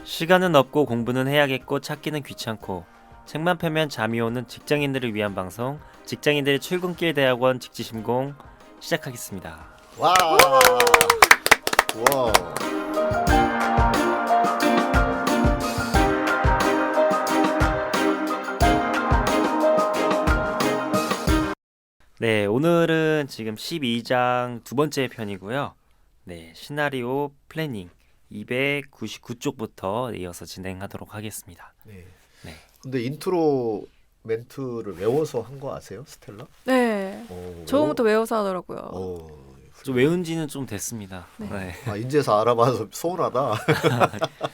시간은 없고 공부는 해야겠고 찾기는 귀찮고 책만 펴면 잠이 오는 직장인들을 위한 방송 직장인들의 출근길 대학원 직지심공 시작하겠습니다. 와. 와. 네, 오늘은 지금 12장 두 번째 편이고요. 네, 시나리오 플래닝 299쪽부터 이어서 진행하도록 하겠습니다. 네. 네. 근데 인트로 멘트를 외워서 한 거 아세요, 스텔라? 네. 처음부터 외워서 하더라고요. 좀 외운 지는 좀 됐습니다. 네. 네. 아, 인제서 알아봐서 서운하다.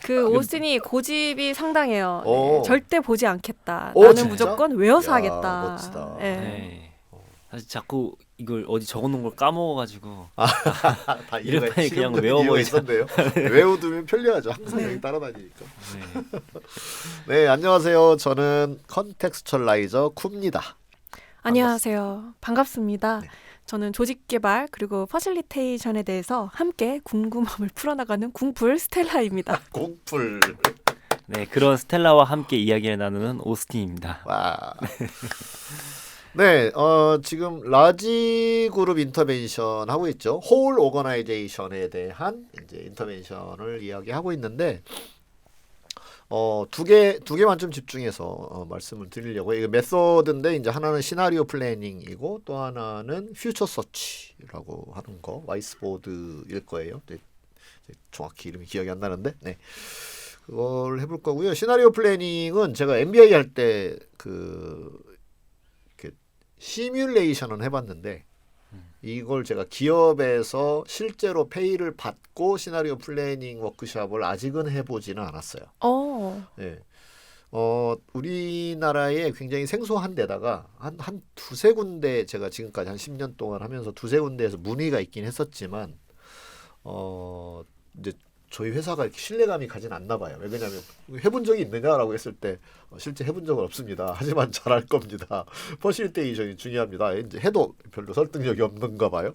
그 오스틴이 고집이 상당해요. 네. 오. 절대 보지 않겠다. 오, 나는 진짜? 무조건 외워서 야, 하겠다. 멋지다. 네. 네. 사실 자꾸 이걸 어디 적어놓은 걸 까먹어가지고 다 이해가 이름판이 그냥 지금도 외워버리자. 있었네요. 외워두면 편리하죠. 항상 여기 따라다니니까. 네. 네, 안녕하세요. 저는 컨텍스처라이저 쿰니다. 안녕하세요. 반갑습니다. 네. 저는 조직 개발 그리고 퍼실리테이션에 대해서 함께 궁금함을 풀어나가는 궁풀 스텔라입니다. 공풀. 네, 그런 스텔라와 함께 이야기를 나누는 오스틴입니다. 와. 네, 지금 라지 그룹 인터벤션 하고 있죠. 홀 오거나이제이션에 대한 이제 인터벤션을 이야기하고 있는데, 두 개만 좀 집중해서 말씀을 드리려고. 이거 메소드인데 이제 하나는 시나리오 플래닝이고 또 하나는 퓨처 서치라고 하는 거, 와이스보드일 거예요. 네, 정확히 이름이 기억이 안 나는데, 네. 그걸 해볼 거고요. 시나리오 플래닝은 제가 MBA 할 때 시뮬레이션은 해봤는데 이걸 제가 기업에서 실제로 페이를 받고 시나리오 플래닝 워크숍을 아직은 해보지는 않았어요. 네. 우리나라에 굉장히 생소한 데다가 한 두세 군데 제가 지금까지 한 10년 동안 하면서 두세 군데에서 문의가 있긴 했었지만 이제 저희 회사가 이렇게 신뢰감이 가진 않나 봐요. 왜냐하면 해본 적이 있느냐라고 했을 때 실제 해본 적은 없습니다. 하지만 잘할 겁니다. 퍼실리테이션이 중요합니다. 이제 해도 별로 설득력이 없는가 봐요.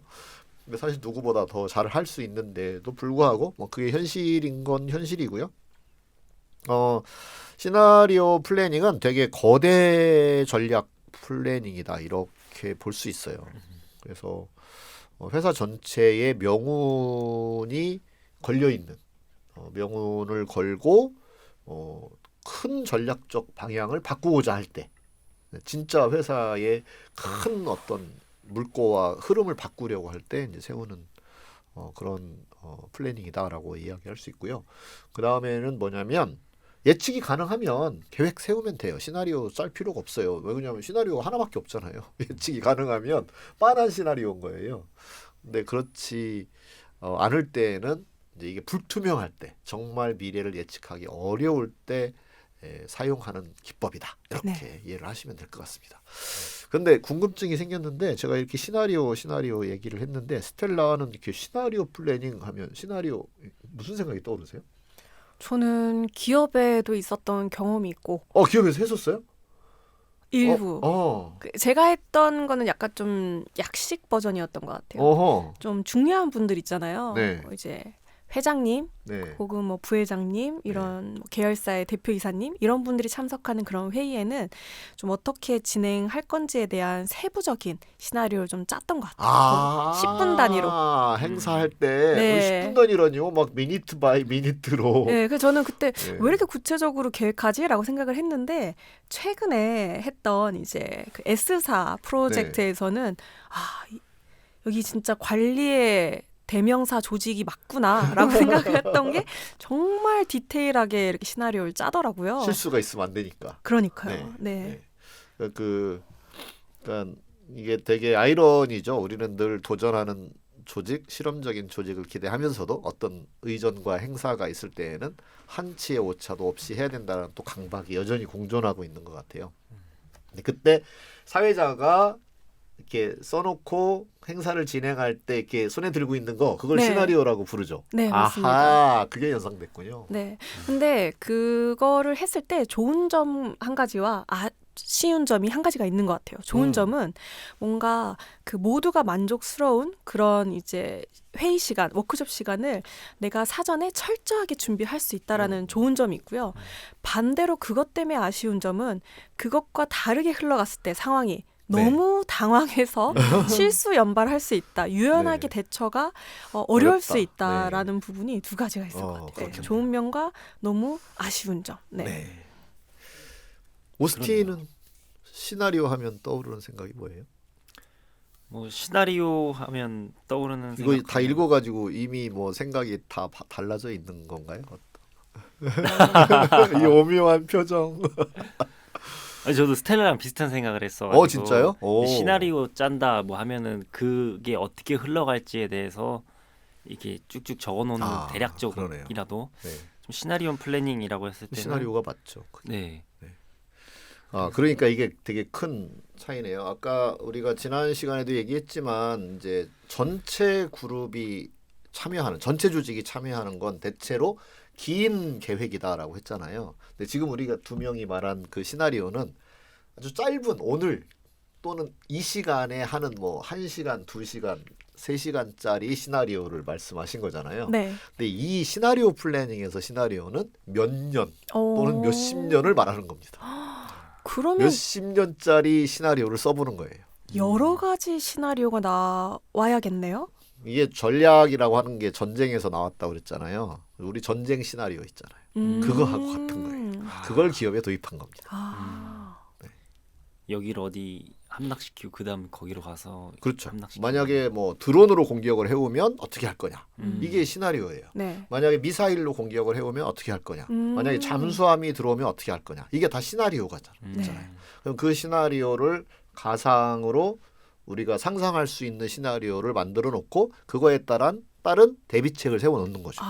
근데 사실 누구보다 더 잘 할 수 있는데도 불구하고 뭐 그게 현실인 건 현실이고요. 시나리오 플래닝은 되게 거대 전략 플래닝이다 이렇게 볼 수 있어요. 그래서 회사 전체의 명운이 걸려 있는 명운을 걸고 큰 전략적 방향을 바꾸고자 할 때 진짜 회사의 큰 어떤 물꼬와 흐름을 바꾸려고 할 때 이제 세우는 그런 플래닝이다라고 이야기할 수 있고요. 그 다음에는 뭐냐면 예측이 가능하면 계획 세우면 돼요. 시나리오 짤 필요가 없어요. 왜냐하면 시나리오 하나밖에 없잖아요. 예측이 가능하면 빤한 시나리오인 거예요. 근데 그렇지 않을 때는 이제 이게 불투명할 때, 정말 미래를 예측하기 어려울 때 사용하는 기법이다. 이렇게 네. 이해를 하시면 될 것 같습니다. 근데 궁금증이 생겼는데 제가 이렇게 시나리오 얘기를 했는데 스텔라는 이렇게 시나리오 플래닝 하면 시나리오 무슨 생각이 떠오르세요? 저는 기업에도 있었던 경험이 있고 기업에서 했었어요? 일부. 어. 제가 했던 거는 약간 좀 약식 버전이었던 것 같아요. 어허. 좀 중요한 분들 있잖아요. 네. 이제 회장님 네. 혹은 뭐 부회장님 이런 뭐 계열사의 대표이사님 이런 분들이 참석하는 그런 회의에는 좀 어떻게 진행할 건지에 대한 세부적인 시나리오를 좀 짰던 것 같아요. 10분 단위로. 행사할 때 네. 10분 단위라니요? 막 미니트 바이 미니트로. 네, 그래서 저는 그때 네. 왜 이렇게 구체적으로 계획하지라고 생각을 했는데 최근에 했던 이제 그 S사 프로젝트에서는 여기 진짜 관리의 대명사 조직이 맞구나라고 생각을 했던 게 정말 디테일하게 이렇게 시나리오를 짜더라고요. 실수가 있으면 안 되니까. 그러니까요. 네. 그러니까 이게 되게 아이러니죠. 우리는 늘 도전하는 조직, 실험적인 조직을 기대하면서도 어떤 의전과 행사가 있을 때에는 한치의 오차도 없이 해야 된다는 또 강박이 여전히 공존하고 있는 것 같아요. 근데 그때 사회자가 이렇게 써놓고 행사를 진행할 때 이렇게 손에 들고 있는 거 그걸 네. 시나리오라고 부르죠. 네, 맞습니다. 아하, 그게 연상됐군요. 네. 근데 그거를 했을 때 좋은 점 한 가지와 쉬운 점이 한 가지가 있는 것 같아요. 좋은 점은 뭔가 그 모두가 만족스러운 그런 이제 회의 시간, 워크숍 시간을 내가 사전에 철저하게 준비할 수 있다라는 좋은 점이 있고요. 반대로 그것 때문에 아쉬운 점은 그것과 다르게 흘러갔을 때 상황이 너무 당황해서 실수 연발할 수 있다. 유연하게 대처가 어려울 어렵다. 수 있다라는 부분이 두 가지가 있을 것 같아요. 그렇겠네요. 좋은 면과 너무 아쉬운 점. 네. 네. 오스틴은 시나리오 하면 떠오르는 생각이 뭐예요? 뭐 시나리오 하면 떠오르는 이거 생각 다 읽어가지고 이미 뭐 생각이 다 달라져 있는 건가요? 이 오묘한 표정. 아니, 저도 스텔라랑 비슷한 생각을 했어가지고 진짜요? 오. 시나리오 짠다 뭐 하면은 그게 어떻게 흘러갈지에 대해서 이게 쭉쭉 적어놓는 그러네요. 대략적이라도 네. 좀 시나리오 플래닝이라고 했을 때는 시나리오가 맞죠. 네. 그러니까 이게 되게 큰 차이네요. 아까 우리가 지난 시간에도 얘기했지만 이제 전체 그룹이 참여하는 전체 조직이 참여하는 건 대체로 긴 계획이다라고 했잖아요. 근데 지금 우리가 두 명이 말한 그 시나리오는 아주 짧은 오늘 또는 이 시간에 하는 뭐 1시간, 2시간, 3시간짜리 시나리오를 말씀하신 거잖아요. 네. 근데 이 시나리오 플래닝에서 시나리오는 몇 년 또는 오. 몇십 년을 말하는 겁니다. 그러면 몇십 년짜리 시나리오를 써보는 거예요. 여러 가지 시나리오가 나와야겠네요. 이게 전략이라고 하는 게 전쟁에서 나왔다고 그랬잖아요. 우리 전쟁 시나리오 있잖아요. 그거하고 같은 거예요. 그걸 기업에 도입한 겁니다. 아. 여기를 어디 함락시키고 그다음 거기로 가서 그렇죠. 함락시키고. 만약에 뭐 드론으로 공격을 해오면 어떻게 할 거냐. 이게 시나리오예요. 네. 만약에 미사일로 공격을 해오면 어떻게 할 거냐. 만약에 잠수함이 들어오면 어떻게 할 거냐. 이게 다 시나리오가잖아요. 네. 그럼 그 시나리오를 가상으로 우리가 상상할 수 있는 시나리오를 만들어 놓고 그거에 따른 대비책을 세워 놓는 거죠.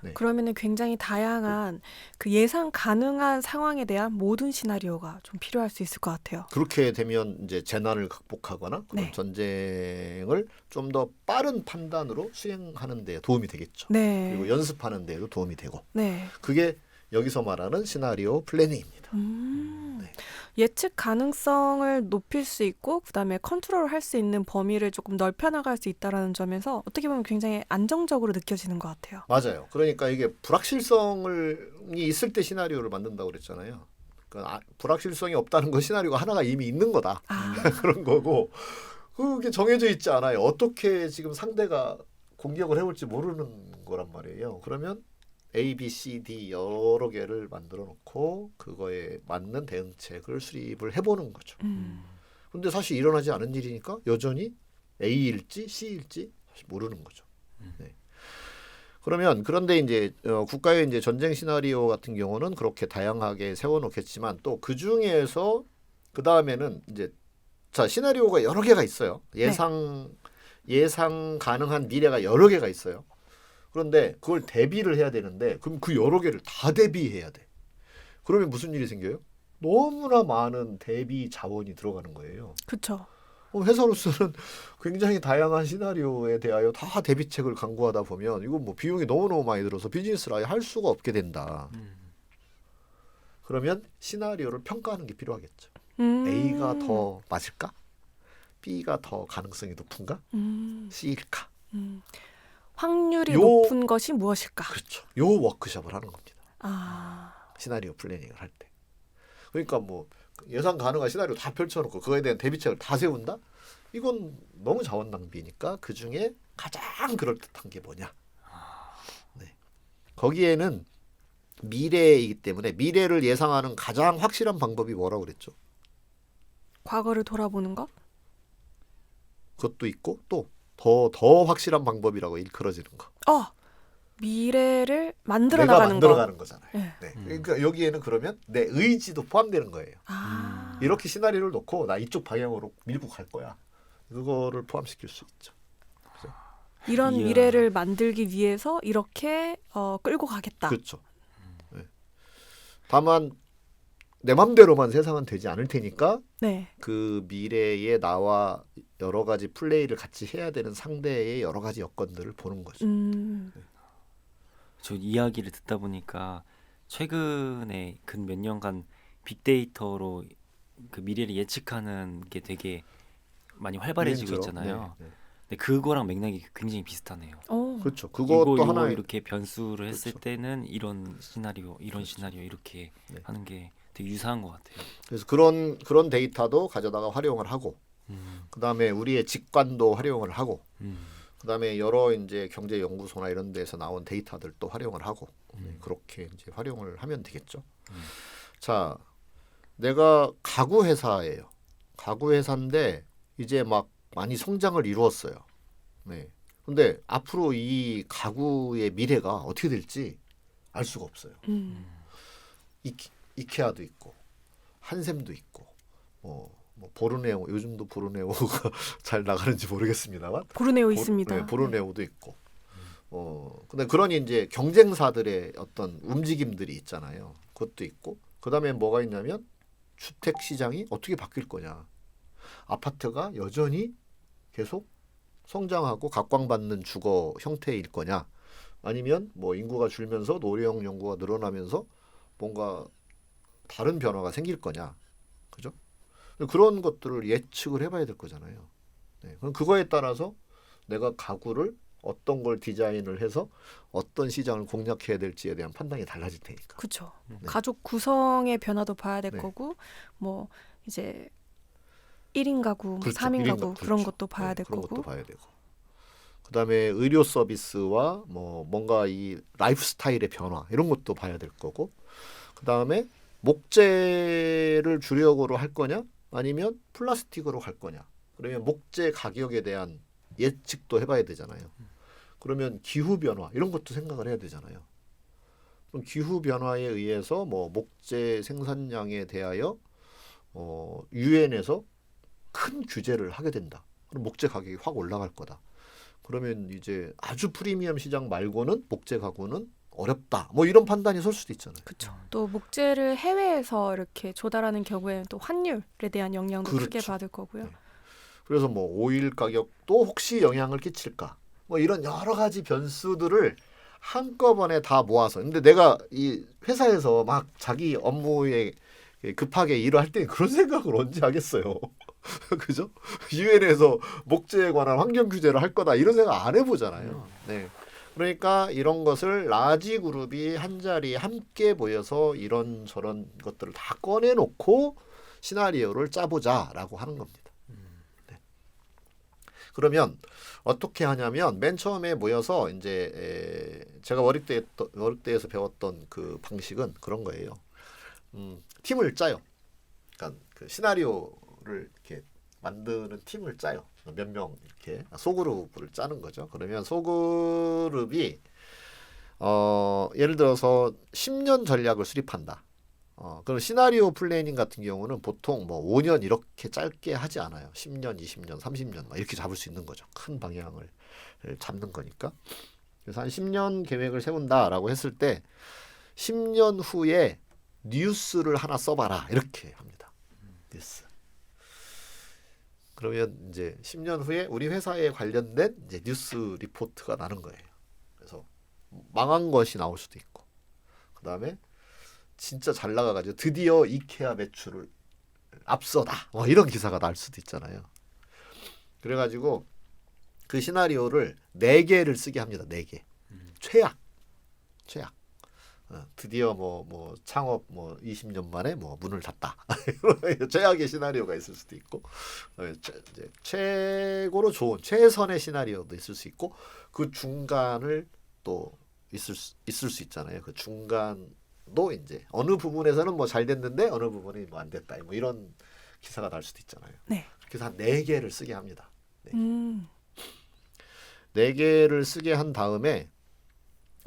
네. 그러면은 굉장히 다양한 그 예상 가능한 상황에 대한 모든 시나리오가 좀 필요할 수 있을 것 같아요. 그렇게 되면 이제 재난을 극복하거나 그런 네. 전쟁을 좀 더 빠른 판단으로 수행하는 데 도움이 되겠죠. 네. 그리고 연습하는 데도 도움이 되고. 네. 그게 여기서 말하는 시나리오 플래닝입니다. 네. 예측 가능성을 높일 수 있고 그다음에 컨트롤할 수 있는 범위를 조금 넓혀 나갈 수 있다라는 점에서 어떻게 보면 굉장히 안정적으로 느껴지는 것 같아요. 맞아요. 그러니까 이게 불확실성이 있을 때 시나리오를 만든다고 그랬잖아요. 그러니까 불확실성이 없다는 건 시나리오가 하나가 이미 있는 거다. 그런 거고 그게 정해져 있지 않아요. 어떻게 지금 상대가 공격을 해올지 모르는 거란 말이에요. 그러면 A, B, C, D 여러 개를 만들어 놓고 그거에 맞는 대응책을 수립을 해보는 거죠. 근데 사실 일어나지 않은 일이니까 여전히 A일지 C일지 사실 모르는 거죠. 네. 그런데 이제 국가의 이제 전쟁 시나리오 같은 경우는 그렇게 다양하게 세워놓겠지만 또 그 중에서 그 다음에는 이제 자 시나리오가 여러 개가 있어요. 예상 가능한 미래가 여러 개가 있어요. 그런데 그걸 대비를 해야 되는데 그럼 그 여러 개를 다 대비해야 돼. 그러면 무슨 일이 생겨요? 너무나 많은 대비 자원이 들어가는 거예요. 그렇죠. 회사로서는 굉장히 다양한 시나리오에 대하여 다 대비책을 강구하다 보면 이건 뭐 비용이 너무너무 많이 들어서 비즈니스를 아예 할 수가 없게 된다. 그러면 시나리오를 평가하는 게 필요하겠죠. A가 더 맞을까? B가 더 가능성이 높은가? C일까? 확률이 높은 것이 무엇일까? 그렇죠. 요 워크숍을 하는 겁니다. 시나리오 플래닝을 할 때. 그러니까 뭐 예상 가능한 시나리오 다 펼쳐놓고 그거에 대한 대비책을 다 세운다? 이건 너무 자원 낭비니까 그 중에 가장 그럴듯한 게 뭐냐? 네. 거기에는 미래이기 때문에 미래를 예상하는 가장 확실한 방법이 뭐라고 그랬죠? 과거를 돌아보는 것? 그것도 있고 또 더 확실한 방법이라고 일컬어지는 거. 미래를 만들어 내가 나가는 거. 만들어가는 거잖아요. 네. 네. 그러니까 여기에는 그러면 내 의지도 포함되는 거예요. 이렇게 시나리오를 놓고 나 이쪽 방향으로 밀고 갈 거야. 그거를 포함시킬 수 있죠. 이런 이야. 미래를 만들기 위해서 이렇게 끌고 가겠다. 그렇죠. 네. 다만 내 맘대로만 세상은 되지 않을 테니까 네. 그 미래에 나와 여러 가지 플레이를 같이 해야 되는 상대의 여러 가지 여건들을 보는 거죠. 저 이야기를 듣다 보니까 최근에 근 몇 년간 빅데이터로 그 미래를 예측하는 게 되게 많이 활발해지고 유행처럼. 있잖아요. 네, 네. 근데 그거랑 맥락이 굉장히 비슷하네요. 그렇죠. 이거 그것도 하나의 이렇게 변수를 했을 그렇죠. 때는 이런 시나리오, 이런 그렇죠. 시나리오 이렇게 네. 하는 게 되게 유사한 것 같아요. 그래서 그런 데이터도 가져다가 활용을 하고 그다음에 우리의 직관도 활용을 하고 그다음에 여러 이제 경제 연구소나 이런 데서 나온 데이터들도 활용을 하고 그렇게 이제 활용을 하면 되겠죠. 자, 내가 가구 회사예요. 가구 회사인데 이제 막 많이 성장을 이루었어요. 네. 근데 앞으로 이 가구의 미래가 어떻게 될지 알 수가 없어요. 이케아도 있고 한샘도 있고 뭐 보르네오 요즘도 보르네오가 잘 나가는지 모르겠습니다만 보르네오 있습니다. 네, 보르네오도 있고 근데 그런 이제 경쟁사들의 어떤 움직임들이 있잖아요. 그것도 있고 그다음에 뭐가 있냐면 주택 시장이 어떻게 바뀔 거냐. 아파트가 여전히 계속 성장하고 각광받는 주거 형태일 거냐. 아니면 뭐 인구가 줄면서 노령 연구가 늘어나면서 뭔가 다른 변화가 생길 거냐. 그죠? 그런 것들을 예측을 해봐야 될 거잖아요. 네, 그럼 그거에 따라서 내가 가구를 어떤 걸 디자인을 해서 어떤 시장을 공략해야 될지에 대한 판단이 달라질 테니까. 그렇죠. 네. 가족 구성의 변화도 봐야 될 네. 거고 뭐 이제 1인 가구, 그렇죠. 3인 일인 가구 가- 그런 그렇죠. 것도 봐야 네, 될 그런 거고. 것도 봐야 되고. 그다음에 의료 서비스와 뭐 뭔가 이 라이프 스타일의 변화 이런 것도 봐야 될 거고. 그다음에 목재를 주력으로 할 거냐 아니면 플라스틱으로 할 거냐. 그러면 목재 가격에 대한 예측도 해봐야 되잖아요. 그러면 기후 변화 이런 것도 생각을 해야 되잖아요. 그럼 기후 변화에 의해서 뭐 목재 생산량에 대하여 유엔에서 큰 규제를 하게 된다. 그럼 목재 가격이 확 올라갈 거다. 그러면 이제 아주 프리미엄 시장 말고는 목재 가구는 어렵다. 뭐 이런 판단이 설 수도 있잖아요. 그렇죠. 또 목재를 해외에서 이렇게 조달하는 경우에는 또 환율에 대한 영향도 크게 그렇죠. 받을 거고요. 네. 그래서 뭐 오일 가격도 혹시 영향을 끼칠까? 뭐 이런 여러 가지 변수들을 한꺼번에 다 모아서. 근데 내가 이 회사에서 막 자기 업무에 급하게 일을 할 때 그런 생각을 언제 하겠어요. 그죠? 유엔에서 목재에 관한 환경 규제를 할 거다 이런 생각 안 해보잖아요. 네. 그러니까 이런 것을 라지 그룹이 한 자리에 함께 모여서 이런저런 것들을 다 꺼내놓고 시나리오를 짜보자라고 하는 겁니다. 네. 그러면 어떻게 하냐면 맨 처음에 모여서 이제 제가 월익대에서 배웠던 그 방식은 그런 거예요. 팀을 짜요. 그러니까 그 시나리오를 이렇게 만드는 팀을 짜요. 몇 명 이렇게 소그룹을 짜는 거죠. 그러면 소그룹이 예를 들어서 10년 전략을 수립한다. 그럼 시나리오 플래닝 같은 경우는 보통 뭐 5년 이렇게 짧게 하지 않아요. 10년, 20년, 30년 막 이렇게 잡을 수 있는 거죠. 큰 방향을 잡는 거니까. 그래서 한 10년 계획을 세운다라고 했을 때 10년 후에 뉴스를 하나 써봐라 이렇게 합니다. 뉴스. 그러면 이제 10년 후에 우리 회사에 관련된 이제 뉴스 리포트가 나는 거예요. 그래서 망한 것이 나올 수도 있고, 그 다음에 진짜 잘 나가가지고 드디어 이케아 매출을 앞서다. 뭐 이런 기사가 날 수도 있잖아요. 그래가지고 그 시나리오를 4개를 쓰게 합니다. 4개. 최악. 드디어 뭐 창업 뭐 20년 만에 뭐 문을 닫다. 최악의 시나리오가 있을 수도 있고, 이제 최고로 좋은 최선의 시나리오도 있을 수 있고, 그 중간을 또 있을 수 있잖아요. 그 중간도 이제 어느 부분에서는 뭐 잘 됐는데 어느 부분이 뭐 안 됐다. 뭐 이런 기사가 날 수도 있잖아요. 네. 그래서 한 4개를 쓰게 합니다. 네. 4개를 쓰게 한 다음에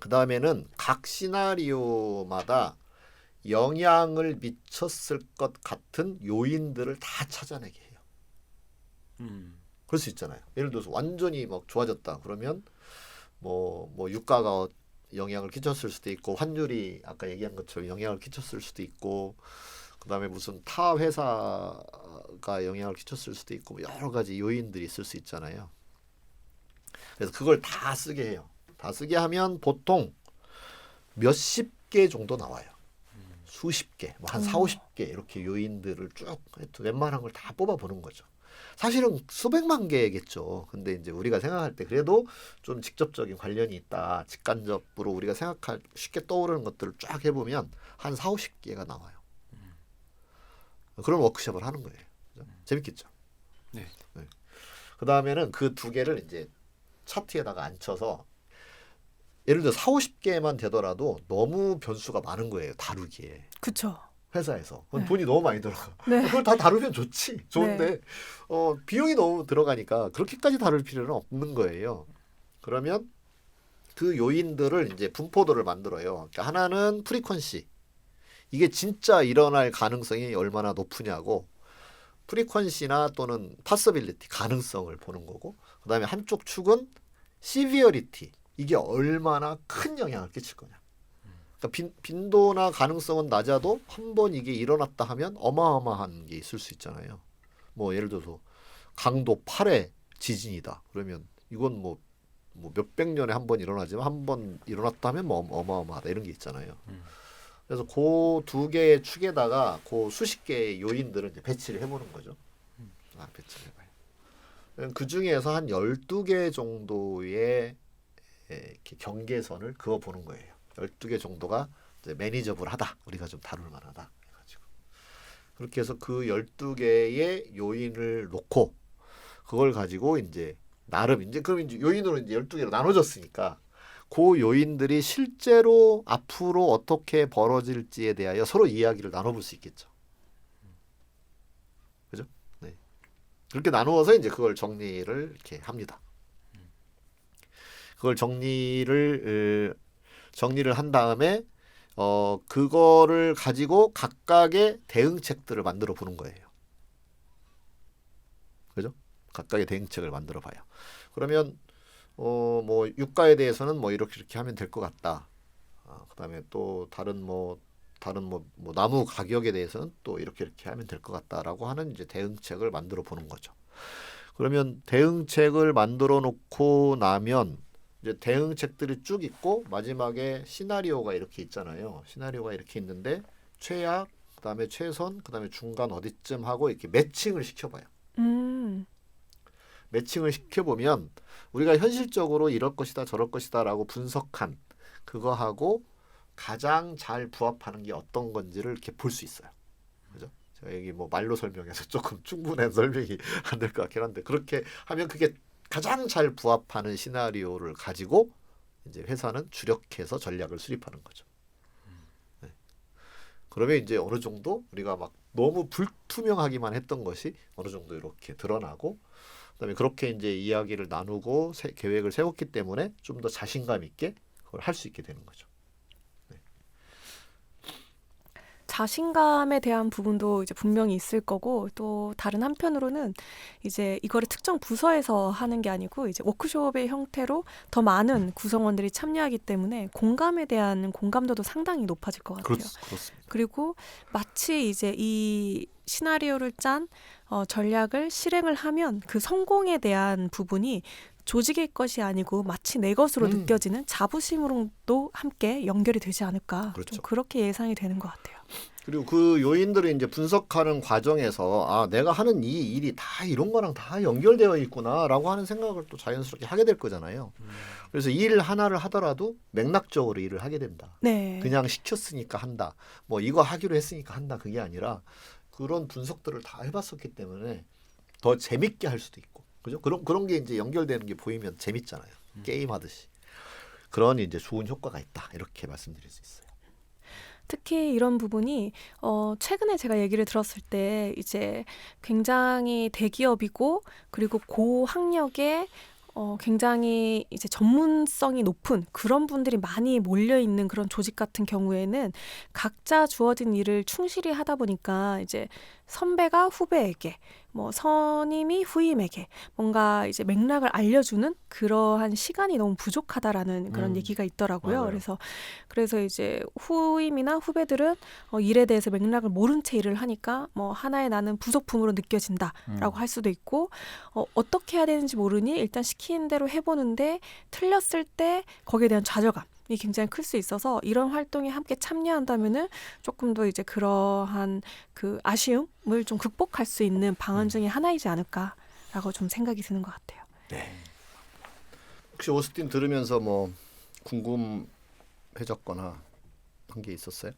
그 다음에는 각 시나리오마다 영향을 미쳤을 것 같은 요인들을 다 찾아내게 해요. 그럴 수 있잖아요. 예를 들어서 완전히 막 좋아졌다. 그러면 뭐 유가가 영향을 끼쳤을 수도 있고, 환율이 아까 얘기한 것처럼 영향을 끼쳤을 수도 있고, 그 다음에 무슨 타 회사가 영향을 끼쳤을 수도 있고, 여러 가지 요인들이 있을 수 있잖아요. 그래서 그걸 다 쓰게 해요. 다 쓰게 하면 보통 몇십 개 정도 나와요. 수십 개, 뭐 한 4, 50개 이렇게 요인들을 쭉 웬만한 걸 다 뽑아보는 거죠. 사실은 수백만 개겠죠. 근데 이제 우리가 생각할 때 그래도 좀 직접적인 관련이 있다. 직간접으로 우리가 생각할 쉽게 떠오르는 것들을 쫙 해보면 한 4, 50개가 나와요. 그런 워크숍을 하는 거예요. 그죠? 재밌겠죠. 네. 그 다음에는 그 두 개를 이제 차트에다가 앉혀서 예를 들어 4, 50개만 되더라도 너무 변수가 많은 거예요. 다루기에. 그쵸. 회사에서. 그건 네. 돈이 너무 많이 들어가. 네. 그걸 다 다루면 좋지. 좋은데 비용이 너무 들어가니까 그렇게까지 다룰 필요는 없는 거예요. 그러면 그 요인들을 이제 분포도를 만들어요. 그러니까 하나는 프리퀀시. 이게 진짜 일어날 가능성이 얼마나 높으냐고 프리퀀시나 또는 파서빌리티 가능성을 보는 거고 그다음에 한쪽 축은 시비어리티 이게 얼마나 큰 영향을 끼칠 거냐. 그러니까 빈도나 가능성은 낮아도 한 번 이게 일어났다 하면 어마어마한 게 있을 수 있잖아요. 뭐 예를 들어서 강도 8의 지진이다. 그러면 이건 뭐 몇백 년에 한 번 일어나지만 한 번 일어났다 하면 뭐 어마어마하다 이런 게 있잖아요. 그래서 그 두 개의 축에다가 그 수십 개의 요인들을 이제 배치를 해보는 거죠. 배치를 해봐요. 그 중에서 한 12개 정도의 이렇게 경계선을 그어보는 거예요. 12개 정도가 이제 매니저블하다. 우리가 좀 다룰 만하다. 해가지고. 그렇게 해서 그 12개의 요인을 놓고 그걸 가지고 이제 나름 이제 그럼 이제 요인으로 이제 12개로 나눠졌으니까 그 요인들이 실제로 앞으로 어떻게 벌어질지에 대하여 서로 이야기를 나눠볼 수 있겠죠. 그죠? 네. 그렇게 나누어서 이제 그걸 정리를 이렇게 합니다. 그걸 정리를 한 다음에 그거를 가지고 각각의 대응책들을 만들어 보는 거예요. 그죠? 각각의 대응책을 만들어 봐요. 그러면 뭐 유가에 대해서는 뭐 이렇게 하면 될 것 같다. 그다음에 또 다른 나무 가격에 대해서는 또 이렇게 하면 될 것 같다라고 하는 이제 대응책을 만들어 보는 거죠. 그러면 대응책을 만들어 놓고 나면 이제 대응책들이 쭉 있고 마지막에 시나리오가 이렇게 있잖아요. 시나리오가 이렇게 있는데 최악, 그다음에 최선, 그다음에 중간 어디쯤 하고 이렇게 매칭을 시켜봐요. 매칭을 시켜보면 우리가 현실적으로 이럴 것이다 저럴 것이다라고 분석한 그거하고 가장 잘 부합하는 게 어떤 건지를 이렇게 볼 수 있어요. 그죠? 제가 여기 뭐 말로 설명해서 조금 충분한 설명이 안 될 것 같긴 한데 그렇게 하면 그게 가장 잘 부합하는 시나리오를 가지고 이제 회사는 주력해서 전략을 수립하는 거죠. 네. 그러면 이제 어느 정도 우리가 막 너무 불투명하기만 했던 것이 어느 정도 이렇게 드러나고 그다음에 그렇게 이제 이야기를 나누고 계획을 세웠기 때문에 좀 더 자신감 있게 그걸 할 수 있게 되는 거죠. 네. 자신감에 대한 부분도 이제 분명히 있을 거고 또 다른 한편으로는 이제 이거를 특정 부서에서 하는 게 아니고 이제 워크숍의 형태로 더 많은 구성원들이 참여하기 때문에 공감에 대한 공감도도 상당히 높아질 것 같아요. 그렇습니다. 그리고 마치 이제 이 시나리오를 짠 전략을 실행을 하면 그 성공에 대한 부분이 조직의 것이 아니고 마치 내 것으로 느껴지는 자부심으로도 함께 연결이 되지 않을까. 그렇죠. 좀 그렇게 예상이 되는 것 같아요. 그리고 그 요인들을 이제 분석하는 과정에서 내가 하는 이 일이 다 이런 거랑 다 연결되어 있구나라고 하는 생각을 또 자연스럽게 하게 될 거잖아요. 그래서 일 하나를 하더라도 맥락적으로 일을 하게 된다. 네. 그냥 시켰으니까 한다. 뭐 이거 하기로 했으니까 한다. 그게 아니라 그런 분석들을 다 해봤었기 때문에 더 재밌게 할 수도 있고, 그죠? 그런 게 이제 연결되는 게 보이면 재밌잖아요. 게임 하듯이. 그런 이제 좋은 효과가 있다. 이렇게 말씀드릴 수 있어요. 특히 이런 부분이 최근에 제가 얘기를 들었을 때 이제 굉장히 대기업이고 그리고 고학력의 굉장히 이제 전문성이 높은 그런 분들이 많이 몰려 있는 그런 조직 같은 경우에는 각자 주어진 일을 충실히 하다 보니까 이제 선배가 후배에게 뭐 선임이 후임에게 뭔가 이제 맥락을 알려주는 그러한 시간이 너무 부족하다라는 그런 얘기가 있더라고요. 맞아요. 그래서 이제 후임이나 후배들은 일에 대해서 맥락을 모른 채 일을 하니까 뭐 하나의 나는 부속품으로 느껴진다라고 할 수도 있고 어떻게 해야 되는지 모르니 일단 시키는 대로 해보는데 틀렸을 때 거기에 대한 좌절감 굉장히 클 수 있어서 이런 활동에 함께 참여한다면은 조금 더 이제 그러한 그 아쉬움을 좀 극복할 수 있는 방안 중에 하나이지 않을까라고 좀 생각이 드는 것 같아요. 네. 혹시 오스틴 들으면서 뭐 궁금해졌거나 한 게 있었어요?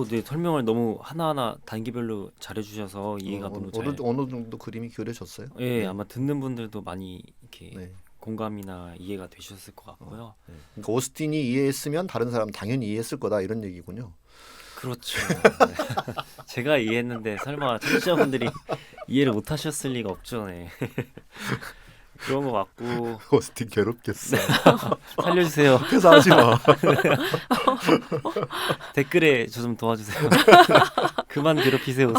네, 설명을 너무 하나하나 단계별로 잘해주셔서 이해가 너무 잘. 어느 정도 그림이 그려졌어요? 예, 네. 아마 듣는 분들도 많이 이렇게 네. 공감이나 이해가 되셨을 것 같고요. 네. 그러니까 오스틴이 이해했으면 다른 사람 당연히 이해했을 거다 이런 얘기군요. 그렇죠. 네. 제가 이해했는데 설마 청취자분들이 이해를 못하셨을 리가 없죠. 네. 그런 거 맞고 오스틴 괴롭겠어. 살려주세요. 회사하지 마. 댓글에 저 좀 도와주세요. 그만 괴롭히세요.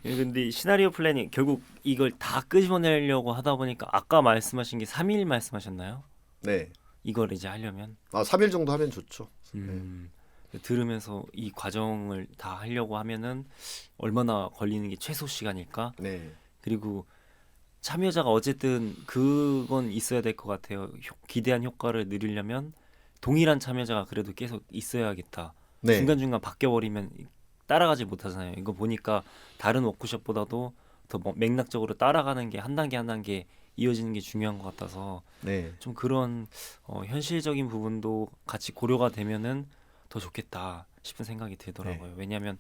근데 시나리오 플래닝 결국 이걸 다 끄집어내려고 하다 보니까 아까 말씀하신 게 3일 말씀하셨나요? 네. 이걸 이제 하려면 3일 정도 하면 좋죠. 들으면서 이 과정을 다 하려고 하면은 얼마나 걸리는 게 최소 시간일까? 네. 그리고 참여자가 어쨌든 그건 있어야 될 것 같아요. 기대한 효과를 누리려면 동일한 참여자가 그래도 계속 있어야겠다. 네. 중간중간 바뀌어버리면 따라가지 못하잖아요. 이거 보니까 다른 워크숍보다도 더 맥락적으로 따라가는 게 한 단계 한 단계 이어지는 게 중요한 것 같아서 네. 좀 그런 현실적인 부분도 같이 고려가 되면은 더 좋겠다 싶은 생각이 들더라고요. 왜냐하면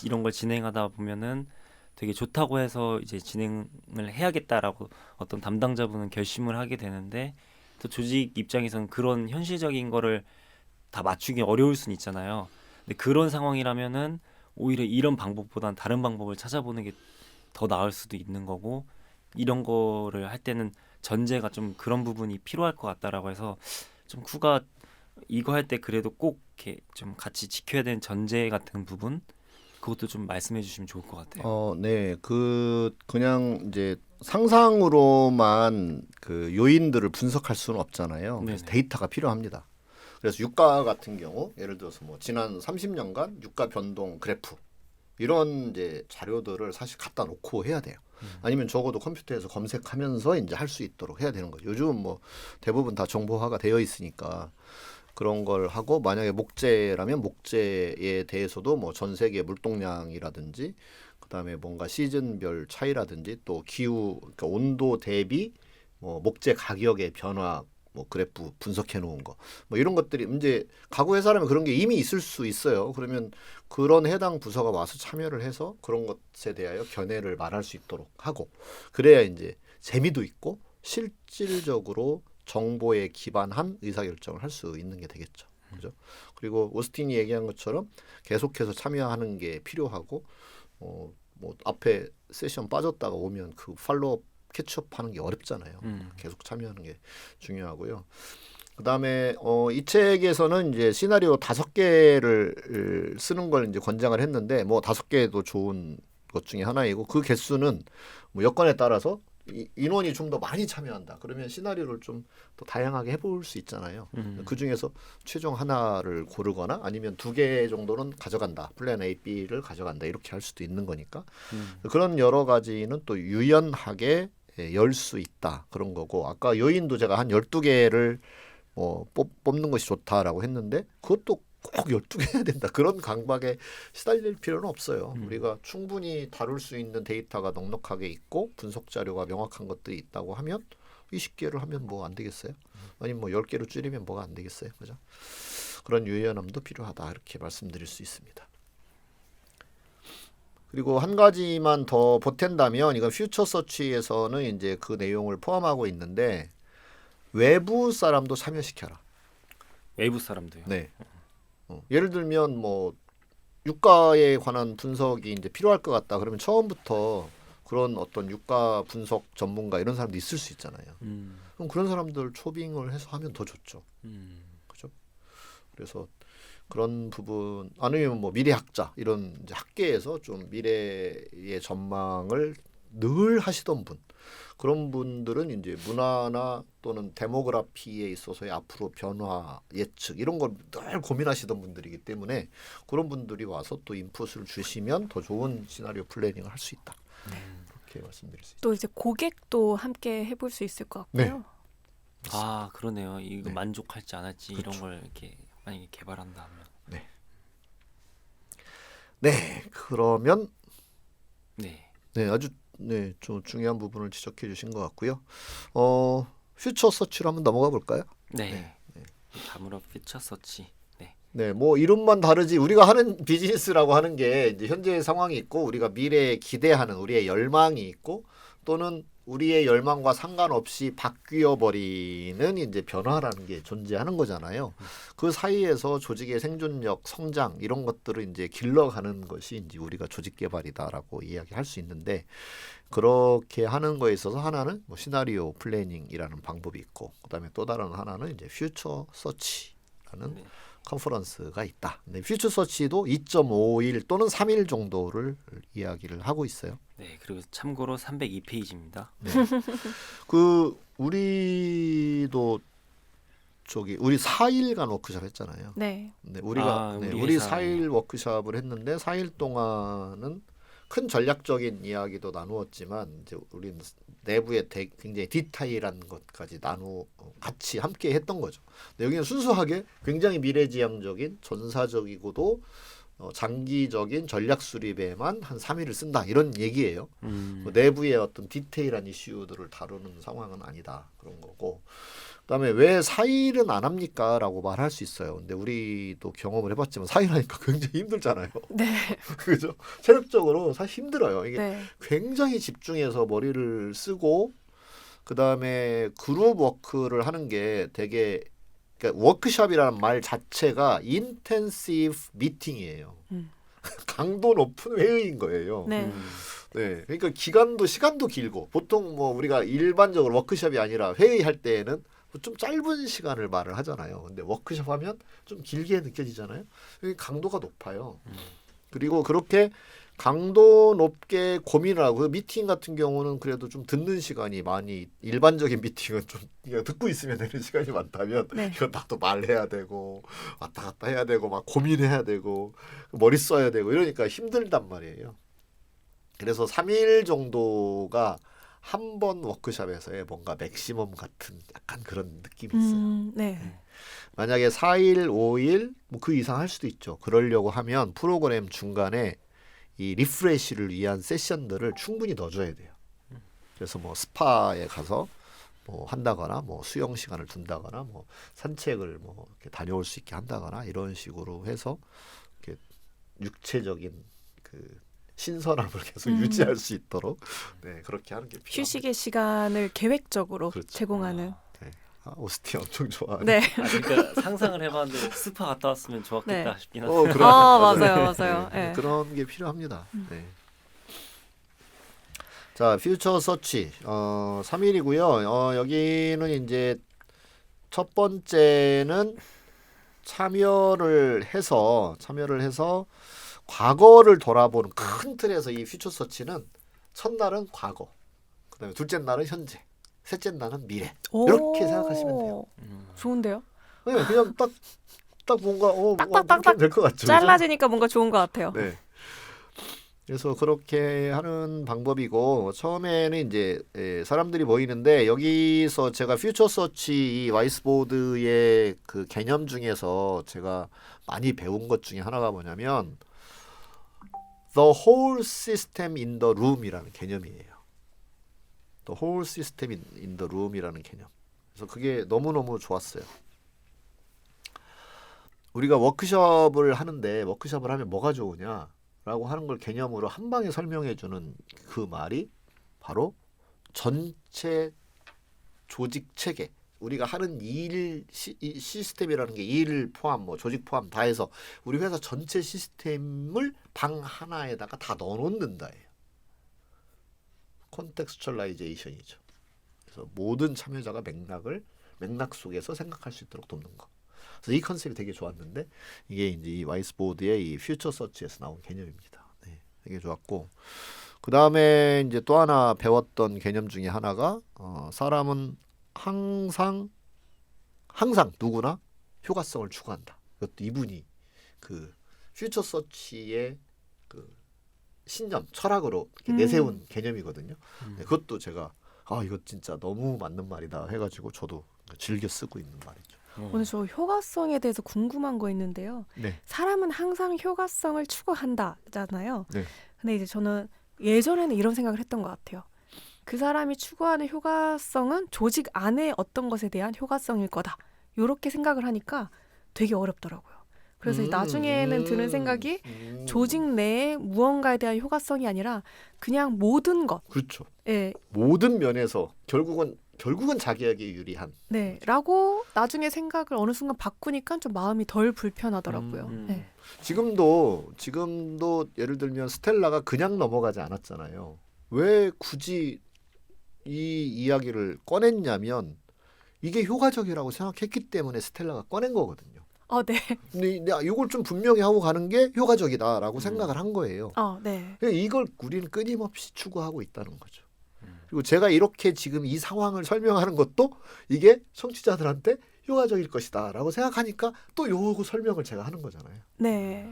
이런 걸 진행하다 보면은 되게 좋다고 해서 이제 진행을 해야겠다라고 어떤 담당자분은 결심을 하게 되는데 또 조직 입장에서는 그런 현실적인 거를 다 맞추기 어려울 수는 있잖아요. 근데 그런 상황이라면은 오히려 이런 방법보단 다른 방법을 찾아보는 게 더 나을 수도 있는 거고 이런 거를 할 때는 전제가 좀 그런 부분이 필요할 것 같다라고 해서 좀 쿠가 이거 할 때 그래도 꼭 이렇게 좀 같이 지켜야 되는 전제 같은 부분 그것도 좀 말씀해 주시면 좋을 것 같아요. 네. 그냥 이제 상상으로만 그 요인들을 분석할 수는 없잖아요. 그래서 네네. 데이터가 필요합니다. 그래서 유가 같은 경우 예를 들어서 뭐 지난 30년간 유가 변동 그래프 이런 이제 자료들을 사실 갖다 놓고 해야 돼요. 아니면 적어도 컴퓨터에서 검색하면서 이제 할 수 있도록 해야 되는 거죠. 요즘은 뭐 대부분 다 정보화가 되어 있으니까 그런 걸 하고 만약에 목재라면 목재에 대해서도 뭐 전 세계 물동량이라든지 그다음에 뭔가 시즌별 차이라든지 또 기후 그러니까 온도 대비 뭐 목재 가격의 변화 뭐 그래프 분석해 놓은 거 뭐 이런 것들이 이제 가구 회사라면 그런 게 이미 있을 수 있어요. 그러면 그런 해당 부서가 와서 참여를 해서 그런 것에 대하여 견해를 말할 수 있도록 하고 그래야 이제 재미도 있고 실질적으로 정보에 기반한 의사결정을 할 수 있는 게 되겠죠. 그죠? 그리고 오스틴이 얘기한 것처럼 계속해서 참여하는 게 필요하고 뭐 앞에 세션 빠졌다가 오면 그 팔로업 캐치업하는 게 어렵잖아요. 계속 참여하는 게 중요하고요. 그다음에 이 책에서는 이제 시나리오 5개를 쓰는 걸 이제 권장을 했는데 뭐 5개도 좋은 것 중에 하나이고 그 개수는 뭐 여건에 따라서 인원이 좀 더 많이 참여한다. 그러면 시나리오를 좀 더 다양하게 해볼 수 있잖아요. 그 중에서 최종 하나를 고르거나 아니면 2개 정도는 가져간다. 플랜 A, B를 가져간다. 이렇게 할 수도 있는 거니까 그런 여러 가지는 또 유연하게 열 수 있다. 그런 거고 아까 요인도 제가 한 12개를 뽑는 것이 좋다라고 했는데 그것도 꼭 12개 해야 된다. 그런 강박에 시달릴 필요는 없어요. 우리가 충분히 다룰 수 있는 데이터가 넉넉하게 있고 분석 자료가 명확한 것들이 있다고 하면 20개를 하면 뭐 안 되겠어요? 아니면 뭐 10개로 줄이면 뭐가 안 되겠어요? 그죠? 그런 유연함도 필요하다. 이렇게 말씀드릴 수 있습니다. 그리고 한 가지만 더 보탠다면 이건 퓨처 서치에서는 이제 그 내용을 포함하고 있는데 외부 사람도 참여시켜라. 외부 사람도요. 네. 예를 들면 뭐 유가에 관한 분석이 이제 필요할 것 같다. 그러면 처음부터 그런 어떤 유가 분석 전문가 이런 사람도 있을 수 있잖아요. 그럼 그런 사람들 초빙을 해서 하면 더 좋죠. 그죠? 그래서 그런 부분 아니면 뭐 미래학자 이런 이제 학계에서 좀 미래의 전망을 늘 하시던 분 그런 분들은 이제 문화나 또는 데모그래피에 있어서의 앞으로 변화 예측 이런 걸 늘 고민하시던 분들이기 때문에 그런 분들이 와서 또 인풋을 주시면 더 좋은 시나리오 플래닝을 할 수 있다. 그렇게 말씀드릴 수 있습니다. 또 이제 고객도 함께 해볼 수 있을 것 같고요. 아 그러네요. 이거 네. 만족할지 안 할지 그쵸. 이런 걸 이렇게 만약에 개발한다 하면 네, 그러면 네. 네, 아주 네, 좀 중요한 부분을 지적해 주신 것 같고요. 퓨처 서치로 한번 넘어가 볼까요? 네. 다물어 피처 서치. 네. 네, 뭐 이름만 다르지 우리가 하는 비즈니스라고 하는 게 이제 현재의 상황이 있고 우리가 미래에 기대하는 우리의 열망이 있고 또는 우리의 열망과 상관없이 바뀌어 버리는 이제 변화라는 게 존재하는 거잖아요. 그 사이에서 조직의 생존력, 성장 이런 것들을 이제 길러가는 것이 이제 우리가 조직 개발이다라고 이야기할 수 있는데 그렇게 하는 거에 있어서 하나는 뭐 시나리오 플래닝이라는 방법이 있고 그다음에 또 다른 하나는 이제 퓨처 서치라는 네. 컨퍼런스가 있다. 네, 퓨처 서치도 2.5일 또는 3일 정도를 이야기를 하고 있어요. 네. 그리고 참고로 302페이지입니다. 네. 그 우리도 우리 4일간 워크숍 했잖아요. 네. 네, 우리가 우리 우리 회사에. 4일 워크숍을 했는데 4일 동안은 큰 전략적인 이야기도 나누었지만 이제 우리는 내부의 굉장히 디테일한 것까지 같이 함께 했던 거죠. 근데 여기는 순수하게 굉장히 미래지향적인 전사적이고도 장기적인 전략 수립에만 한 3일을 쓴다 이런 얘기예요. 뭐 내부의 어떤 디테일한 이슈들을 다루는 상황은 아니다 그런 거고. 그다음에 왜 4일은 안 합니까? 라고 말할 수 있어요. 근데 우리도 경험을 해봤지만 4일 하니까 굉장히 힘들잖아요. 네. 그죠? 체력적으로 사실 힘들어요. 이게 네. 굉장히 집중해서 머리를 쓰고 그다음에 그룹 워크를 하는 게 되게 그러니까 워크숍이라는 말 자체가 인텐시브 미팅이에요. 강도 높은 회의인 거예요. 네. 네, 그러니까 시간도 길고 보통 뭐 우리가 일반적으로 워크숍이 아니라 회의할 때에는 좀 짧은 시간을 말을 하잖아요. 근데 워크숍 하면 좀 길게 느껴지잖아요. 강도가 높아요. 그리고 그렇게 강도 높게 고민을 하고 미팅 같은 경우는 그래도 좀 듣는 시간이 많이 일반적인 미팅은 좀 그냥 듣고 있으면 되는 시간이 많다면 네. 이건 나도 말해야 되고 왔다 갔다 해야 되고 막 고민해야 되고 머리 써야 되고 이러니까 힘들단 말이에요. 그래서 3일 정도가 한 번 워크숍에서의 뭔가 맥시멈 같은 약간 그런 느낌이 있어요. 네. 만약에 4일, 5일 뭐 그 이상 할 수도 있죠. 그러려고 하면 프로그램 중간에 이 리프레시를 위한 세션들을 충분히 넣어줘야 돼요. 그래서 뭐 스파에 가서 뭐 한다거나 뭐 수영 시간을 둔다거나 뭐 산책을 뭐 이렇게 다녀올 수 있게 한다거나 이런 식으로 해서 이렇게 육체적인 그 신선함을 계속 유지할 수 있도록 네, 그렇게 하는 게 필요합니다. 휴식의 시간을 계획적으로 그렇죠. 제공하는. 네. 오스틴 엄청 좋아하네. 네. 그러니까 상상을 해봤는데 스파 갔다 왔으면 좋았겠다 네. 싶긴 한데. 그래. 맞아요. 네, 네. 그런 게 필요합니다. 네. 자, 퓨처 서치 3일이고요. 여기는 이제 첫 번째는 참여를 해서 과거를 돌아보는 큰 틀에서 이 퓨처 서치는 첫날은 과거, 그다음에 둘째 날은 현재, 셋째 날은 미래. 이렇게 생각하시면 돼요. 좋은데요? 네, 그냥 딱 뭔가 딱딱딱딱 될 것 같죠. 그죠? 잘라지니까 뭔가 좋은 것 같아요. 네. 그래서 그렇게 하는 방법이고 처음에는 이제 사람들이 모이는데 여기서 제가 퓨처 서치 이 와이스보드의 그 개념 중에서 제가 많이 배운 것 중에 하나가 뭐냐면 The whole system in the room이라는 개념이에요. The whole system in the room이라는 개념. 그래서 그게 너무너무 좋았어요. 우리가 워크숍을 하는데 워크숍을 하면 뭐가 좋으냐? 라고 하는 걸 개념으로 한 방에 설명해 주는 그 말이 바로 전체 조직 체계 우리가 하는 일 시스템이라는 게 일 포함 뭐 조직 포함 다 해서 우리 회사 전체 시스템을 방 하나에다가 다 넣어놓는다예요. 콘텍스츄얼라이제이션이죠. 그래서 모든 참여자가 맥락 속에서 생각할 수 있도록 돕는 거. 그래서 이 컨셉이 되게 좋았는데 이게 이제 이 와이스보드의 이 퓨처 서치에서 나온 개념입니다. 네, 되게 좋았고 그 다음에 이제 또 하나 배웠던 개념 중에 하나가 사람은 항상 누구나 효과성을 추구한다. 이것도 이분이 그 퓨처 서치의 그 신념, 철학으로 이렇게 내세운 개념이거든요. 네, 그것도 제가 이거 진짜 너무 맞는 말이다 해가지고 저도 즐겨 쓰고 있는 말이죠. 오늘 저 효과성에 대해서 궁금한 거 있는데요. 네. 사람은 항상 효과성을 추구한다잖아요. 네. 근데 이제 저는 예전에는 이런 생각을 했던 것 같아요. 그 사람이 추구하는 효과성은 조직 안에 어떤 것에 대한 효과성일 거다. 이렇게 생각을 하니까 되게 어렵더라고요. 그래서 나중에는 드는 생각이 조직 내에 무언가에 대한 효과성이 아니라 그냥 모든 것. 그렇죠. 예. 모든 면에서 결국은 자기에게 유리한. 네. 라고 나중에 생각을 어느 순간 바꾸니까 좀 마음이 덜 불편하더라고요. 네. 지금도 예를 들면 스텔라가 그냥 넘어가지 않았잖아요. 왜 굳이 이 이야기를 꺼냈냐면 이게 효과적이라고 생각했기 때문에 스텔라가 꺼낸 거거든요. 네. 근데 이걸 좀 분명히 하고 가는 게 효과적이다라고 생각을 한 거예요. 네. 이걸 우리는 끊임없이 추구하고 있다는 거죠. 그리고 제가 이렇게 지금 이 상황을 설명하는 것도 이게 청취자들한테 효과적일 것이다라고 생각하니까 또 요거 설명을 제가 하는 거잖아요. 네.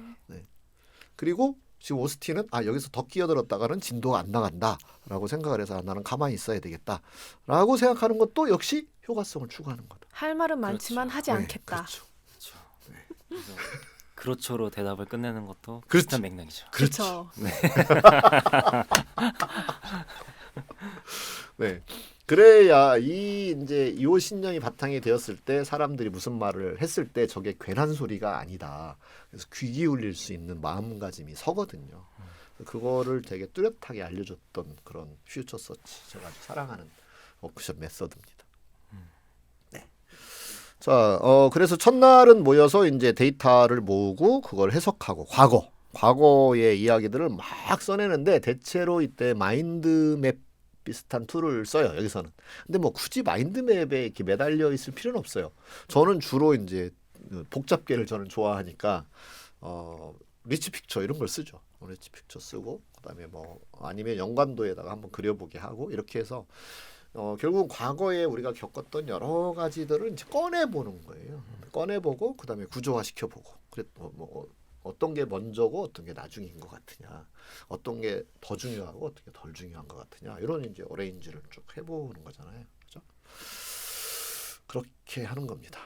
그리고 지금 오스틴은 여기서 더 끼어들었다가는 진도가 안 나간다라고 생각을 해서 나는 가만히 있어야 되겠다라고 생각하는 것도 역시 효과성을 추구하는 거다. 할 말은 많지만 하지 않겠다. 그렇죠. 그래서 그렇죠로 대답을 끝내는 것도 그렇죠. 비슷한 맥락이죠. 그렇죠. 네. 그래야 이제 이 신념이 바탕이 되었을 때 사람들이 무슨 말을 했을 때 저게 괜한 소리가 아니다. 그래서 귀 기울일 수 있는 마음가짐이 서거든요. 그거를 되게 뚜렷하게 알려줬던 그런 퓨처 서치 제가 아주 사랑하는 워크숍 메서드입니다. 네. 자, 그래서 첫날은 모여서 이제 데이터를 모으고 그걸 해석하고 과거의 이야기들을 막 써내는데 대체로 이때 마인드맵 비슷한 툴을 써요. 여기서는. 근데 뭐 굳이 마인드맵에 이렇게 매달려 있을 필요는 없어요. 저는 주로 이제 복잡계를 저는 좋아하니까 리치 픽처 이런 걸 쓰죠. 리치 픽처 쓰고 그다음에 뭐 아니면 연관도에다가 한번 그려보게 하고 이렇게 해서 결국 과거에 우리가 겪었던 여러 가지들을 이제 꺼내보는 거예요. 꺼내보고 그다음에 구조화시켜보고 뭐 어떤 게 먼저고 어떤 게 나중인 것 같으냐, 어떤 게 더 중요하고 어떤 게 덜 중요한 것 같으냐 이런 이제 어레인지를 쭉 해보는 거잖아요, 그렇죠? 그렇게 하는 겁니다.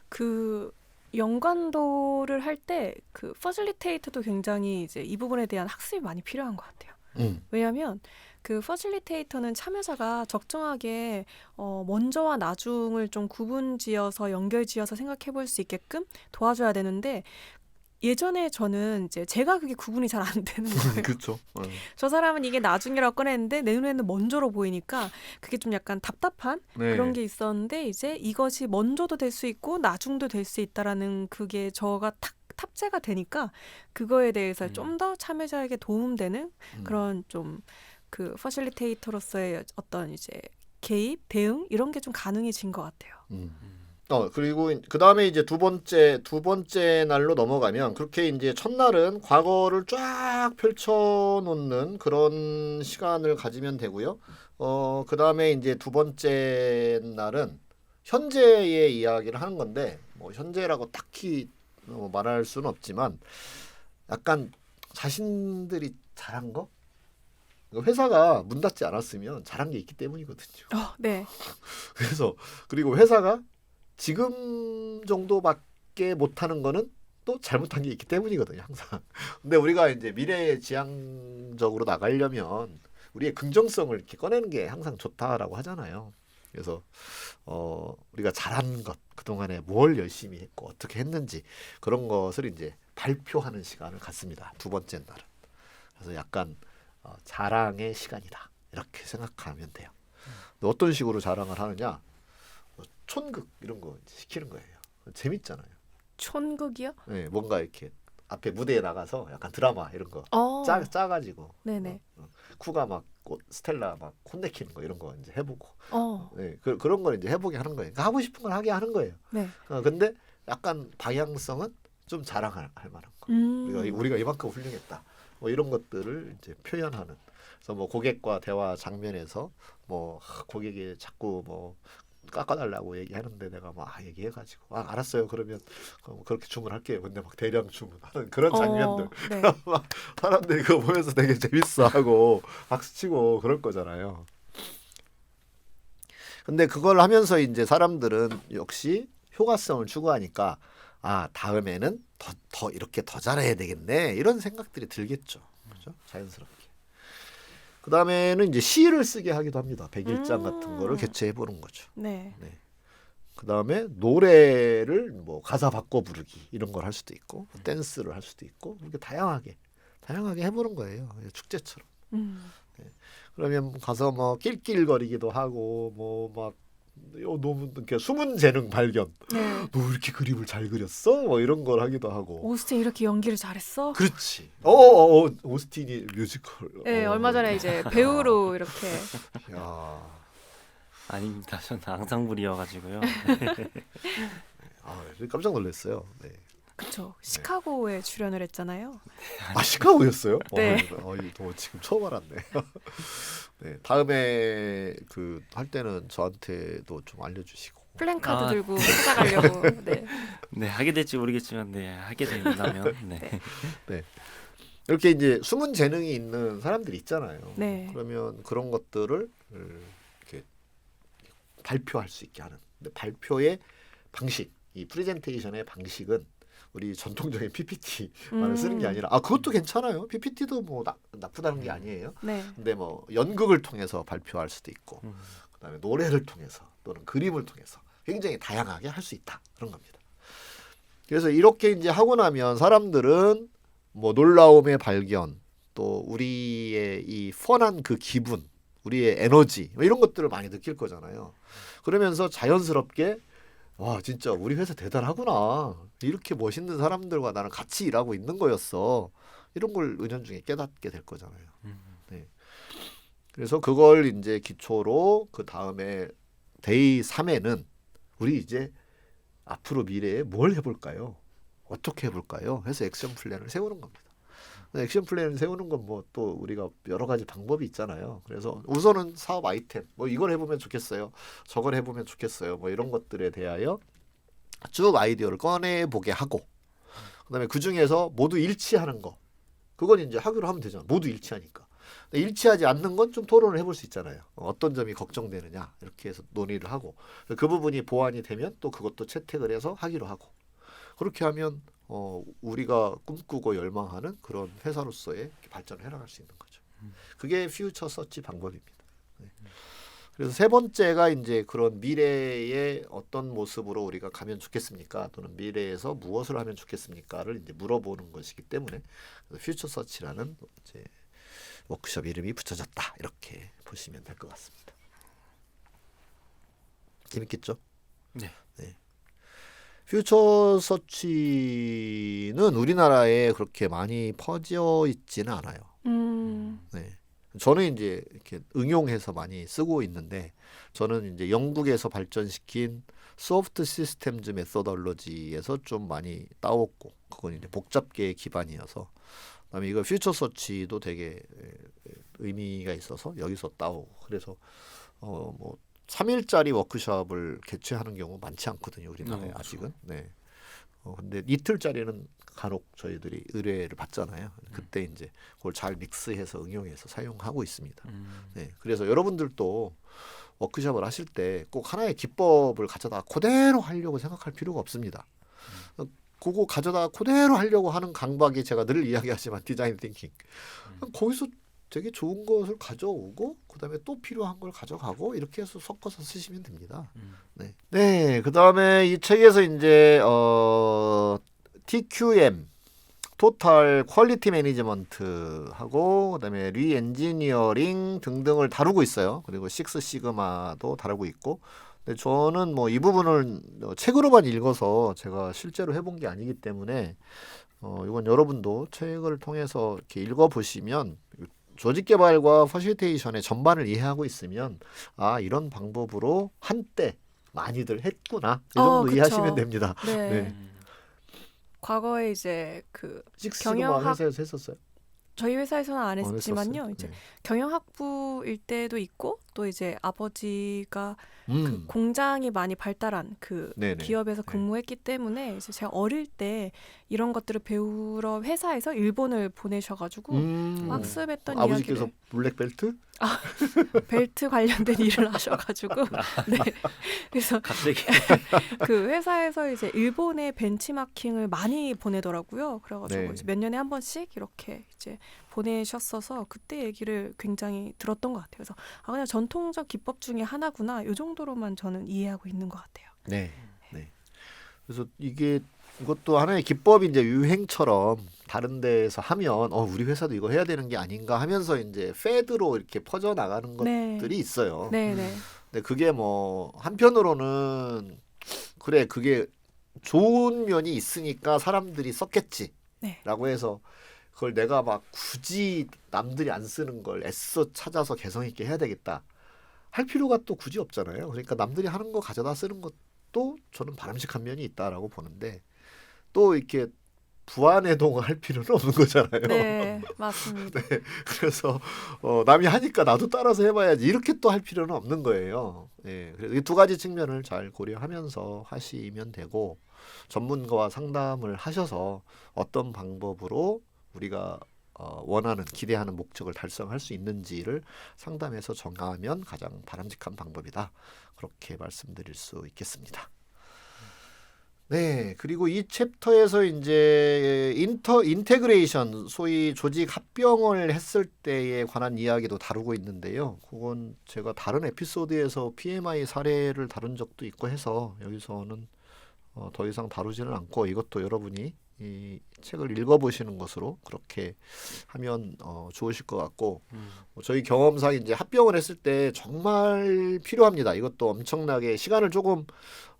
그 연관도를 할 때 그 퍼실리테이터도 굉장히 이제 이 부분에 대한 학습이 많이 필요한 것 같아요. 왜냐하면 그 퍼실리테이터는 참여자가 적정하게 먼저와 나중을 좀 구분지어서 연결지어서 생각해볼 수 있게끔 도와줘야 되는데. 예전에 저는 이제 제가 그게 구분이 잘 안 되는 거예요. 그렇죠. 저 사람은 이게 나중이라고 꺼냈는데 내 눈에는 먼저로 보이니까 그게 좀 약간 답답한 그런 게 있었는데 이제 이것이 먼저도 될 수 있고 나중도 될 수 있다라는 그게 저가 탑재가 되니까 그거에 대해서 좀 더 참여자에게 도움되는 그런 좀 그 퍼실리테이터로서의 어떤 이제 개입, 대응 이런 게 좀 가능해진 것 같아요. 그리고 그 다음에 이제 두 번째 날로 넘어가면 그렇게 이제 첫날은 과거를 쫙 펼쳐놓는 그런 시간을 가지면 되고요. 그 다음에 이제 두 번째 날은 현재의 이야기를 하는 건데 뭐 현재라고 딱히 말할 수는 없지만 약간 자신들이 잘한 거? 회사가 문 닫지 않았으면 잘한 게 있기 때문이거든요. 네. 그래서 그리고 회사가 지금 정도밖에 못하는 거는 또 잘못한 게 있기 때문이거든요, 항상. 근데 우리가 이제 미래지향적으로 나가려면 우리의 긍정성을 이렇게 꺼내는 게 항상 좋다라고 하잖아요. 그래서 우리가 잘한 것, 그동안에 뭘 열심히 했고 어떻게 했는지 그런 것을 이제 발표하는 시간을 갖습니다. 두 번째 날은. 그래서 약간 자랑의 시간이다. 이렇게 생각하면 돼요. 어떤 식으로 자랑을 하느냐? 촌극 이런 거 시키는 거예요. 재밌잖아요. 촌극이요? 네, 뭔가 이렇게 앞에 무대에 나가서 약간 드라마 이런 거 짜가지고 네네. 쿠가 막 스텔라 막 혼내키는 거 이런 거 이제 해보고 네, 그런 걸 이제 해보게 하는 거예요. 그러니까 하고 싶은 걸 하게 하는 거예요. 네. 근데 약간 방향성은 좀 자랑할 만한 거. 우리가 이만큼 훌륭했다. 뭐 이런 것들을 이제 표현하는. 그래서 뭐 고객과 대화 장면에서 뭐 고객이 자꾸 뭐 깎아달라고 얘기하는데 내가 막 얘기해가지고 알았어요. 그러면 그렇게 주문할게요. 근데 막 대량 주문하는 그런 장면들. 네. 막 사람들이 그거 보면서 되게 재밌어하고 박수치고 그럴 거잖아요. 근데 그걸 하면서 이제 사람들은 역시 효과성을 추구하니까 아 다음에는 더 이렇게 더 잘해야 되겠네 이런 생각들이 들겠죠. 그죠? 자연스럽게. 그 다음에는 이제 시를 쓰게 하기도 합니다. 백일장 같은 거를 개최해 보는 거죠. 네. 그 다음에 노래를 뭐 가사 바꿔 부르기 이런 걸 할 수도 있고 댄스를 할 수도 있고 이렇게 다양하게 해보는 거예요. 축제처럼. 그러면 가서 뭐 낄낄거리기도 하고 뭐 막 너무 이렇게 숨은 재능 발견. 네. 너 왜 이렇게 그림을 잘 그렸어? 뭐 이런 걸 하기도 하고. 오스틴 이렇게 연기를 잘했어? 그렇지. 오스틴이 뮤지컬. 네, 얼마 전에 이제 배우로 이렇게. 야, 아닙니다. 저는 앙상블이어가지고요. 깜짝 놀랐어요. 네. 그쵸. 시카고에 출연을 했잖아요. 아 시카고였어요? 네. 너 지금 처음 알았네. 네, 다음에 그 할 때는 저한테도 좀 알려주시고. 플랜카드 들고 찾아가려고. 네. 네, 하게 될지 모르겠지만 네, 하게 된다면 네. 네. 이렇게 이제 숨은 재능이 있는 사람들이 있잖아요. 네. 그러면 그런 것들을 이렇게 발표할 수 있게 하는. 근데 발표의 방식, 이 프레젠테이션의 방식은 우리 전통적인 PPT만을 쓰는 게 아니라 그것도 괜찮아요. PPT도 뭐 나쁘다는 게 아니에요. 네. 근데 뭐 연극을 통해서 발표할 수도 있고 그다음에 노래를 통해서 또는 그림을 통해서 굉장히 다양하게 할 수 있다. 그런 겁니다. 그래서 이렇게 이제 하고 나면 사람들은 뭐 놀라움의 발견 또 우리의 이 펀한 그 기분 우리의 에너지 뭐 이런 것들을 많이 느낄 거잖아요. 그러면서 자연스럽게 와 진짜 우리 회사 대단하구나. 이렇게 멋있는 사람들과 나는 같이 일하고 있는 거였어. 이런 걸 은연중에 깨닫게 될 거잖아요. 네. 그래서 그걸 이제 기초로 그 다음에 데이 3에는 우리 이제 앞으로 미래에 뭘 해볼까요? 어떻게 해볼까요? 해서 액션 플랜을 세우는 겁니다. 액션 플랜을 세우는 건 뭐 또 우리가 여러 가지 방법이 있잖아요. 그래서 우선은 사업 아이템 뭐 이걸 해보면 좋겠어요. 저걸 해보면 좋겠어요. 뭐 이런 것들에 대하여 쭉 아이디어를 꺼내보게 하고 그다음에 그 중에서 모두 일치하는 거 그건 이제 하기로 하면 되잖아. 모두 일치하니까. 근데 일치하지 않는 건 좀 토론을 해볼 수 있잖아요. 어떤 점이 걱정되느냐 이렇게 해서 논의를 하고 그 부분이 보완이 되면 또 그것도 채택을 해서 하기로 하고 그렇게 하면 우리가 꿈꾸고 열망하는 그런 회사로서의 발전을 해나갈 수 있는 거죠. 그게 퓨처 서치 방법입니다. 네. 그래서 세 번째가 이제 그런 미래의 어떤 모습으로 우리가 가면 좋겠습니까? 또는 미래에서 무엇을 하면 좋겠습니까?를 이제 물어보는 것이기 때문에 퓨처 서치라는 이제 워크숍 이름이 붙여졌다 이렇게 보시면 될 것 같습니다. 재밌겠죠? 네. 퓨처 서치는 우리나라에 그렇게 많이 퍼져 있지는 않아요. 네. 저는 이제 이렇게 응용해서 많이 쓰고 있는데 저는 이제 영국에서 발전시킨 소프트 시스템즈 메소덜로지에서 좀 많이 따왔고 그건 이제 복잡계의 기반이어서 그다음에 이거 퓨처 서치도 되게 의미가 있어서 여기서 따오고 그래서 뭐 3일짜리 워크숍을 개최하는 경우 많지 않거든요. 우리나라에 아직은. 네. 근데 이틀짜리는 간혹 저희들이 의뢰를 받잖아요. 그때 이제 그걸 잘 믹스해서 응용해서 사용하고 있습니다. 네. 그래서 여러분들도 워크숍을 하실 때 꼭 하나의 기법을 가져다 그대로 하려고 생각할 필요가 없습니다. 그거 가져다 그대로 하려고 하는 강박이 제가 늘 이야기하지만 디자인 띵킹. 거기서 되게 좋은 것을 가져오고 그다음에 또 필요한 걸 가져가고 이렇게 해서 섞어서 쓰시면 됩니다. 네. 그다음에 이 책에서 이제 TQM 토탈 퀄리티 매니지먼트하고 그다음에 리엔지니어링 등등을 다루고 있어요. 그리고 식스 시그마도 다루고 있고. 근데 저는 뭐 이 부분을 책으로만 읽어서 제가 실제로 해본 게 아니기 때문에 이건 여러분도 책을 통해서 이렇게 읽어보시면 조직 개발과 퍼실테이션의 전반을 이해하고 있으면 이런 방법으로 한때 많이들 했구나 이 정도 그쵸. 이해하시면 됩니다. 네. 네. 과거에 이제 그 식스시그마 경영학 회사에서 했었어요? 저희 회사에서는 안 안 했지만요. 했었어요? 이제 네. 경영학부일 때도 있고 저도 이제 아버지가 그 음. 공장이 많이 발달한 그 네네. 기업에서 네. 근무했기 때문에 이제 제가 어릴 때 이런 것들을 배우러 회사에서 일본을 보내셔가지고 학습했던 아버지께서 이야기를 블랙벨트? 벨트 관련된 일을 하셔가지고 네 그래서 갑자기 그 회사에서 이제 일본의 벤치마킹을 많이 보내더라고요. 그래가지고 네. 이제 몇 년에 한 번씩 이렇게 이제 보내셨어서 그때 얘기를 굉장히 들었던 것 같아요. 그래서 아 그냥 전통적 기법 중에 하나구나. 이 정도로만 저는 이해하고 있는 것 같아요. 네. 네. 그래서 이것도 하나의 기법이 이제 유행처럼 다른 데에서 하면 우리 회사도 이거 해야 되는 게 아닌가 하면서 이제 패드로 이렇게 퍼져 나가는 네. 것들이 있어요. 네네. 근데 그게 뭐 한편으로는 그래 그게 좋은 면이 있으니까 사람들이 썼겠지라고 네. 해서 그걸 내가 막 굳이 남들이 안 쓰는 걸 애써 찾아서 개성 있게 해야 되겠다 할 필요가 또 굳이 없잖아요. 그러니까 남들이 하는 거 가져다 쓰는 것도 저는 바람직한 면이 있다라고 보는데 또 이렇게 부안해동을 할 필요는 없는 거잖아요. 네, 맞습니다. 그래서 남이 하니까 나도 따라서 해봐야지 이렇게 또 할 필요는 없는 거예요. 예, 그래서 이 두 가지 측면을 잘 고려하면서 하시면 되고 전문가와 상담을 하셔서 어떤 방법으로 우리가 원하는 기대하는 목적을 달성할 수 있는지를 상담해서 정하면 가장 바람직한 방법이다. 그렇게 말씀드릴 수 있겠습니다. 네, 그리고 이 챕터에서 이제 인테그레이션, 소위 조직 합병을 했을 때에 관한 이야기도 다루고 있는데요. 그건 제가 다른 에피소드에서 PMI 사례를 다룬 적도 있고 해서 여기서는 더 이상 다루지는 않고 이것도 여러분이 이 책을 읽어보시는 것으로 그렇게 하면 좋으실 것 같고 저희 경험상 이제 합병을 했을 때 정말 필요합니다. 이것도 엄청나게 시간을 조금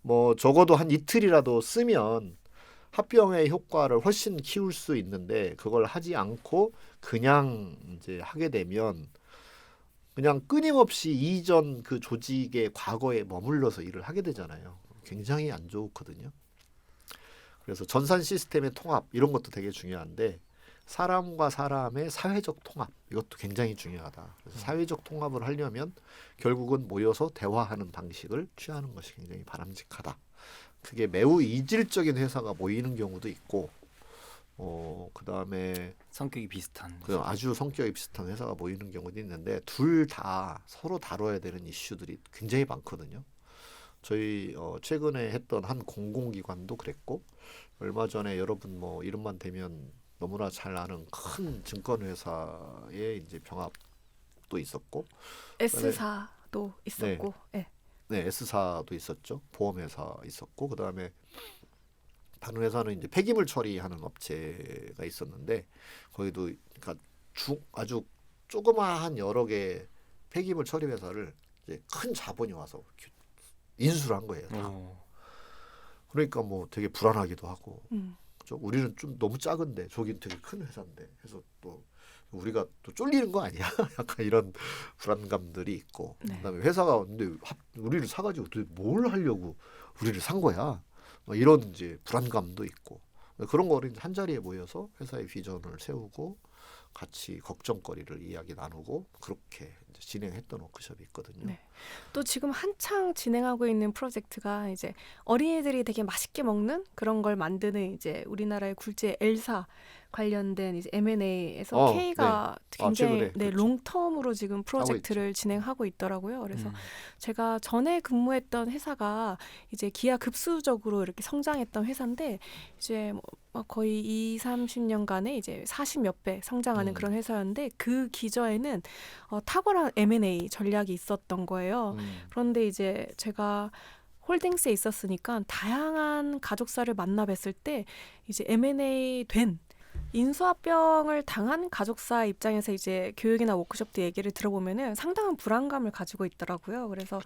뭐 적어도 한 이틀이라도 쓰면 합병의 효과를 훨씬 키울 수 있는데 그걸 하지 않고 그냥 이제 하게 되면 그냥 끊임없이 이전 그 조직의 과거에 머물러서 일을 하게 되잖아요. 굉장히 안 좋거든요. 그래서 전산 시스템의 통합 이런 것도 되게 중요한데 사람과 사람의 사회적 통합 이것도 굉장히 중요하다. 그래서 사회적 통합을 하려면 결국은 모여서 대화하는 방식을 취하는 것이 굉장히 바람직하다. 그게 매우 이질적인 회사가 모이는 경우도 있고 그다음에 성격이 비슷한 그 아주 성격이 비슷한 회사가 모이는 경우도 있는데 둘 다 서로 다뤄야 되는 이슈들이 굉장히 많거든요. 저희 최근에 했던 한 공공기관도 그랬고 얼마 전에 여러분 뭐 이름만 대면 너무나 잘 아는 큰 증권회사의 이제 병합도 있었고 S사도 있었고 네. 네, S사도 있었죠. 보험회사 있었고 그다음에 다른 회사는 이제 폐기물 처리하는 업체가 있었는데 거기도 그러니까 아주 조그마한 여러 개 폐기물 처리 회사를 이제 큰 자본이 와서 인수를 한 거예요. 다. 그러니까 뭐 되게 불안하기도 하고 우리는 좀 너무 작은데 저긴 되게 큰 회사인데 해서 또 우리가 또 쫄리는 거 아니야? 약간 이런 불안감들이 있고 네. 그다음에 회사가 근데 우리를 사가지고 도대체 뭘 하려고 우리를 산 거야? 뭐 이런 이제 불안감도 있고 그런 거를 한 자리에 모여서 회사의 비전을 세우고 같이 걱정거리를 이야기 나누고 그렇게 이제 진행했던 워크숍이 있거든요. 네. 또 지금 한창 진행하고 있는 프로젝트가 이제 어린이들이 되게 맛있게 먹는 그런 걸 만드는 이제 우리나라의 굴지의 엘사 관련된 이제 M&A에서 K가 굉장히 최근에 네, 그렇죠. 롱텀으로 지금 프로젝트를 진행하고 있더라고요. 그래서 제가 전에 근무했던 회사가 이제 기하 급수적으로 이렇게 성장했던 회사인데 이제 뭐 거의 20-30년간에 이제 40몇 배 성장하는 그런 회사였는데 그 기저에는 탁월한 M&A 전략이 있었던 거예요. 그런데 이제 제가 홀딩스에 있었으니까 다양한 가족사를 만나 뵀을 때 이제 M&A 된 인수합병을 당한 가족사 입장에서 이제 교육이나 워크숍 때 얘기를 들어보면은 상당한 불안감을 가지고 있더라고요. 그래서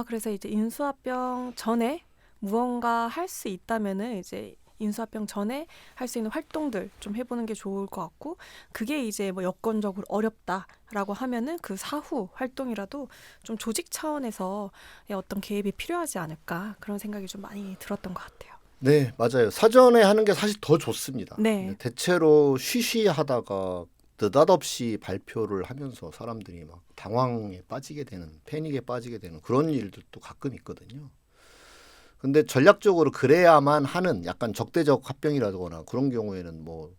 그래서 이제 인수합병 전에 무언가 할 수 있다면은 이제 인수합병 전에 할 수 있는 활동들 좀 해보는 게 좋을 것 같고 그게 이제 뭐 여건적으로 어렵다라고 하면은 그 사후 활동이라도 좀 조직 차원에서 어떤 개입이 필요하지 않을까 그런 생각이 좀 많이 들었던 것 같아요. 네, 맞아요. 사전에 하는 게 사실 더 좋습니다. 네. 대체로 쉬쉬하다가 느닷없이 발표를 하면서 사람들이 막 당황에 빠지게 되는, 패닉에 빠지게 되는 그런 일들도 가끔 있거든요. 근데 전략적으로 그래야만 하는 약간 적대적 합병이라거나 그런 경우에는 뭐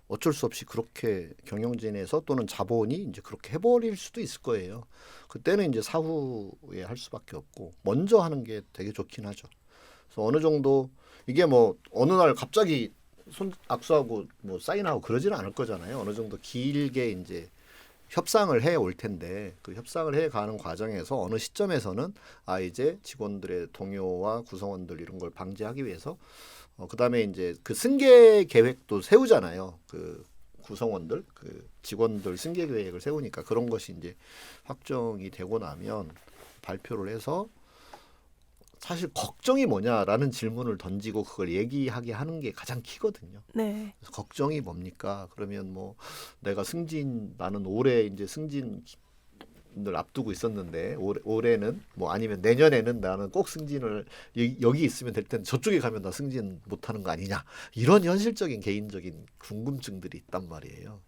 어쩔 수 없이 그렇게 경영진에서 또는 자본이 이제 그렇게 해버릴 수도 있을 거예요. 그때는 이제 사후에 할 수밖에 없고 먼저 하는 게 되게 좋긴 하죠. 그래서 어느 정도 이게 뭐 어느 날 갑자기 손 악수하고 뭐 사인하고 그러지는 않을 거잖아요. 어느 정도 길게 이제 협상을 해 올 텐데 그 협상을 해 가는 과정에서 어느 시점에서는 아 이제 직원들의 동요와 구성원들 이런 걸 방지하기 위해서 그다음에 이제 그 승계 계획도 세우잖아요. 그 구성원들 그 직원들 승계 계획을 세우니까 그런 것이 이제 확정이 되고 나면 발표를 해서 사실 걱정이 뭐냐라는 질문을 던지고 그걸 얘기하게 하는 게 가장 키거든요. 네. 그래서 걱정이 뭡니까? 그러면 뭐 내가 나는 올해 이제 승진을 앞두고 있었는데 올해는 뭐 아니면 내년에는 나는 꼭 승진을 여기 있으면 될 텐데 저쪽에 가면 나 승진 못하는 거 아니냐? 이런 현실적인 개인적인 궁금증들이 있단 말이에요.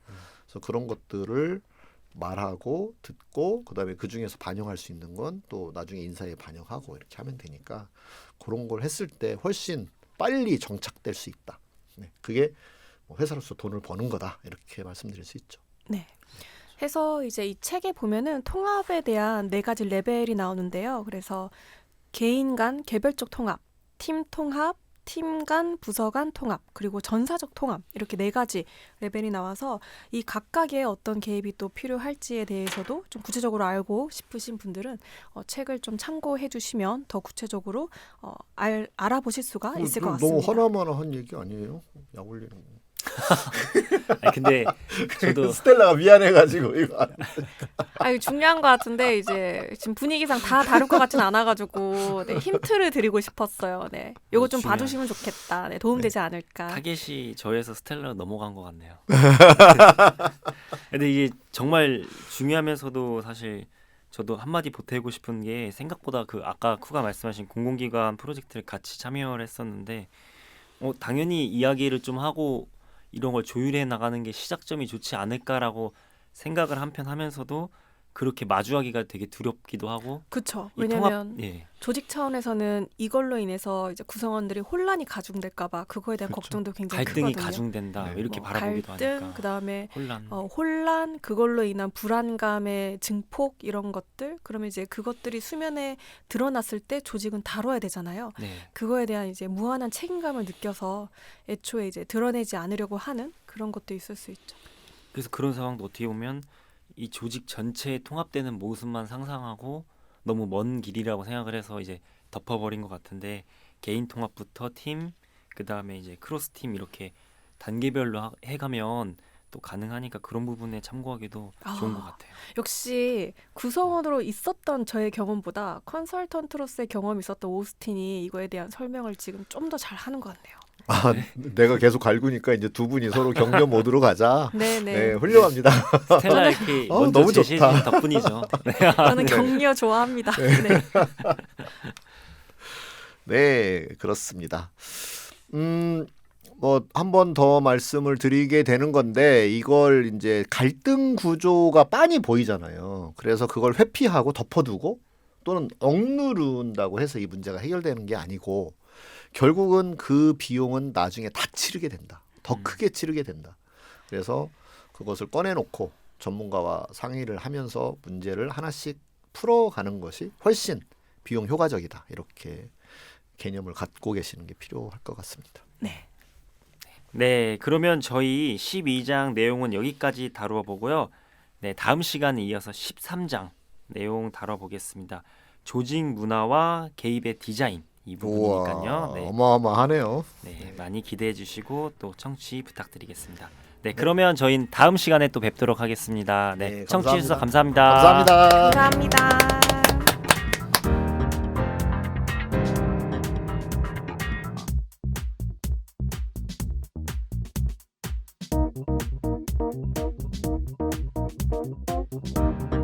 그래서 그런 것들을 말하고 듣고 그다음에 그 중에서 반영할 수 있는 건 또 나중에 인사에 반영하고 이렇게 하면 되니까 그런 걸 했을 때 훨씬 빨리 정착될 수 있다. 네, 그게 회사로서 돈을 버는 거다 이렇게 말씀드릴 수 있죠. 네. 해서 이제 이 책에 보면은 통합에 대한 4가지 레벨이 나오는데요. 그래서 개인 간 개별적 통합, 팀 통합, 팀 간 부서 간 통합, 그리고 전사적 통합 이렇게 4가지 레벨이 나와서 이 각각의 어떤 개입이 또 필요할지에 대해서도 좀 구체적으로 알고 싶으신 분들은 책을 좀 참고해 주시면 더 구체적으로 알아보실 수가 있을 것 너무 같습니다. 하나마나 한 얘기 아니에요? 약 올리는 거. 아니, 근데 저도 스텔라가 미안해가지고 이거 아유, 중요한 것 같은데 이제 지금 분위기상 다 다룰 것 같진 않아가지고 네, 힌트를 드리고 싶었어요. 네, 요거 좀 중요한- 봐주시면 좋겠다. 네, 도움되지 않을까. 타겟이 저에서 스텔라로 넘어간 것 같네요. 근데 이게 정말 중요하면서도 사실 저도 한마디 보태고 싶은 게 생각보다 그 아까 쿠가 말씀하신 공공기관 프로젝트를 같이 참여를 했었는데 당연히 이야기를 좀 하고 이런 걸 조율해 나가는 게 시작점이 좋지 않을까라고 생각을 한편 하면서도 그렇게 마주하기가 되게 두렵기도 하고 그렇죠. 이 왜냐하면 예. 조직 차원에서는 이걸로 인해서 이제 구성원들이 혼란이 가중될까봐 그거에 대한 그렇죠. 걱정도 굉장히 갈등이 크거든요. 가중된다 네. 이렇게 뭐 바라보기도 갈등, 하니까 그다음에 혼란. 혼란, 그걸로 인한 불안감의 증폭 이런 것들, 그러면 이제 그것들이 수면에 드러났을 때 조직은 다뤄야 되잖아요. 네. 그거에 대한 이제 무한한 책임감을 느껴서 애초에 이제 드러내지 않으려고 하는 그런 것도 있을 수 있죠. 그래서 그런 상황도 어떻게 보면 이 조직 전체에 통합되는 모습만 상상하고 너무 먼 길이라고 생각을 해서 이제 덮어버린 것 같은데 개인 통합부터 팀, 그 다음에 이제 크로스 팀 이렇게 단계별로 해가면 또 가능하니까 그런 부분에 참고하기도 좋은 것 같아요. 역시 구성원으로 있었던 저의 경험보다 컨설턴트로서의 경험이 있었던 오스틴이 이거에 대한 설명을 지금 좀 더 잘하는 것 같네요. 아, 내가 계속 갈구니까 이제 두 분이 서로 격려 모드로 가자. 네네. 네, 훌륭합니다. 스텔라 이렇게 먼저 너무 제시해 좋다. 주신 덕분이죠. 저는 격려 좋아합니다. 네. 네, 그렇습니다. 뭐 한 번 더 말씀을 드리게 되는 건데 이걸 이제 갈등 구조가 빤히 보이잖아요. 그래서 그걸 회피하고 덮어두고 또는 억누른다고 해서 이 문제가 해결되는 게 아니고 결국은 그 비용은 나중에 다 치르게 된다. 더 크게 치르게 된다. 그래서 그것을 꺼내놓고 전문가와 상의를 하면서 문제를 하나씩 풀어가는 것이 훨씬 비용 효과적이다. 이렇게 개념을 갖고 계시는 게 필요할 것 같습니다. 네. 네, 그러면 저희 12장 내용은 여기까지 다루어 보고요. 네, 다음 시간에 이어서 13장 내용 다뤄보겠습니다. 조직 문화와 개입의 디자인 이 부분이니까요. 네, 어마어마하네요. 네, 많이 기대해 주시고 또 청취 부탁드리겠습니다. 네, 그러면 저희는 다음 시간에 또 뵙도록 하겠습니다. 네, 네, 청취해 주셔서 감사합니다. 감사합니다. 감사합니다. 감사합니다.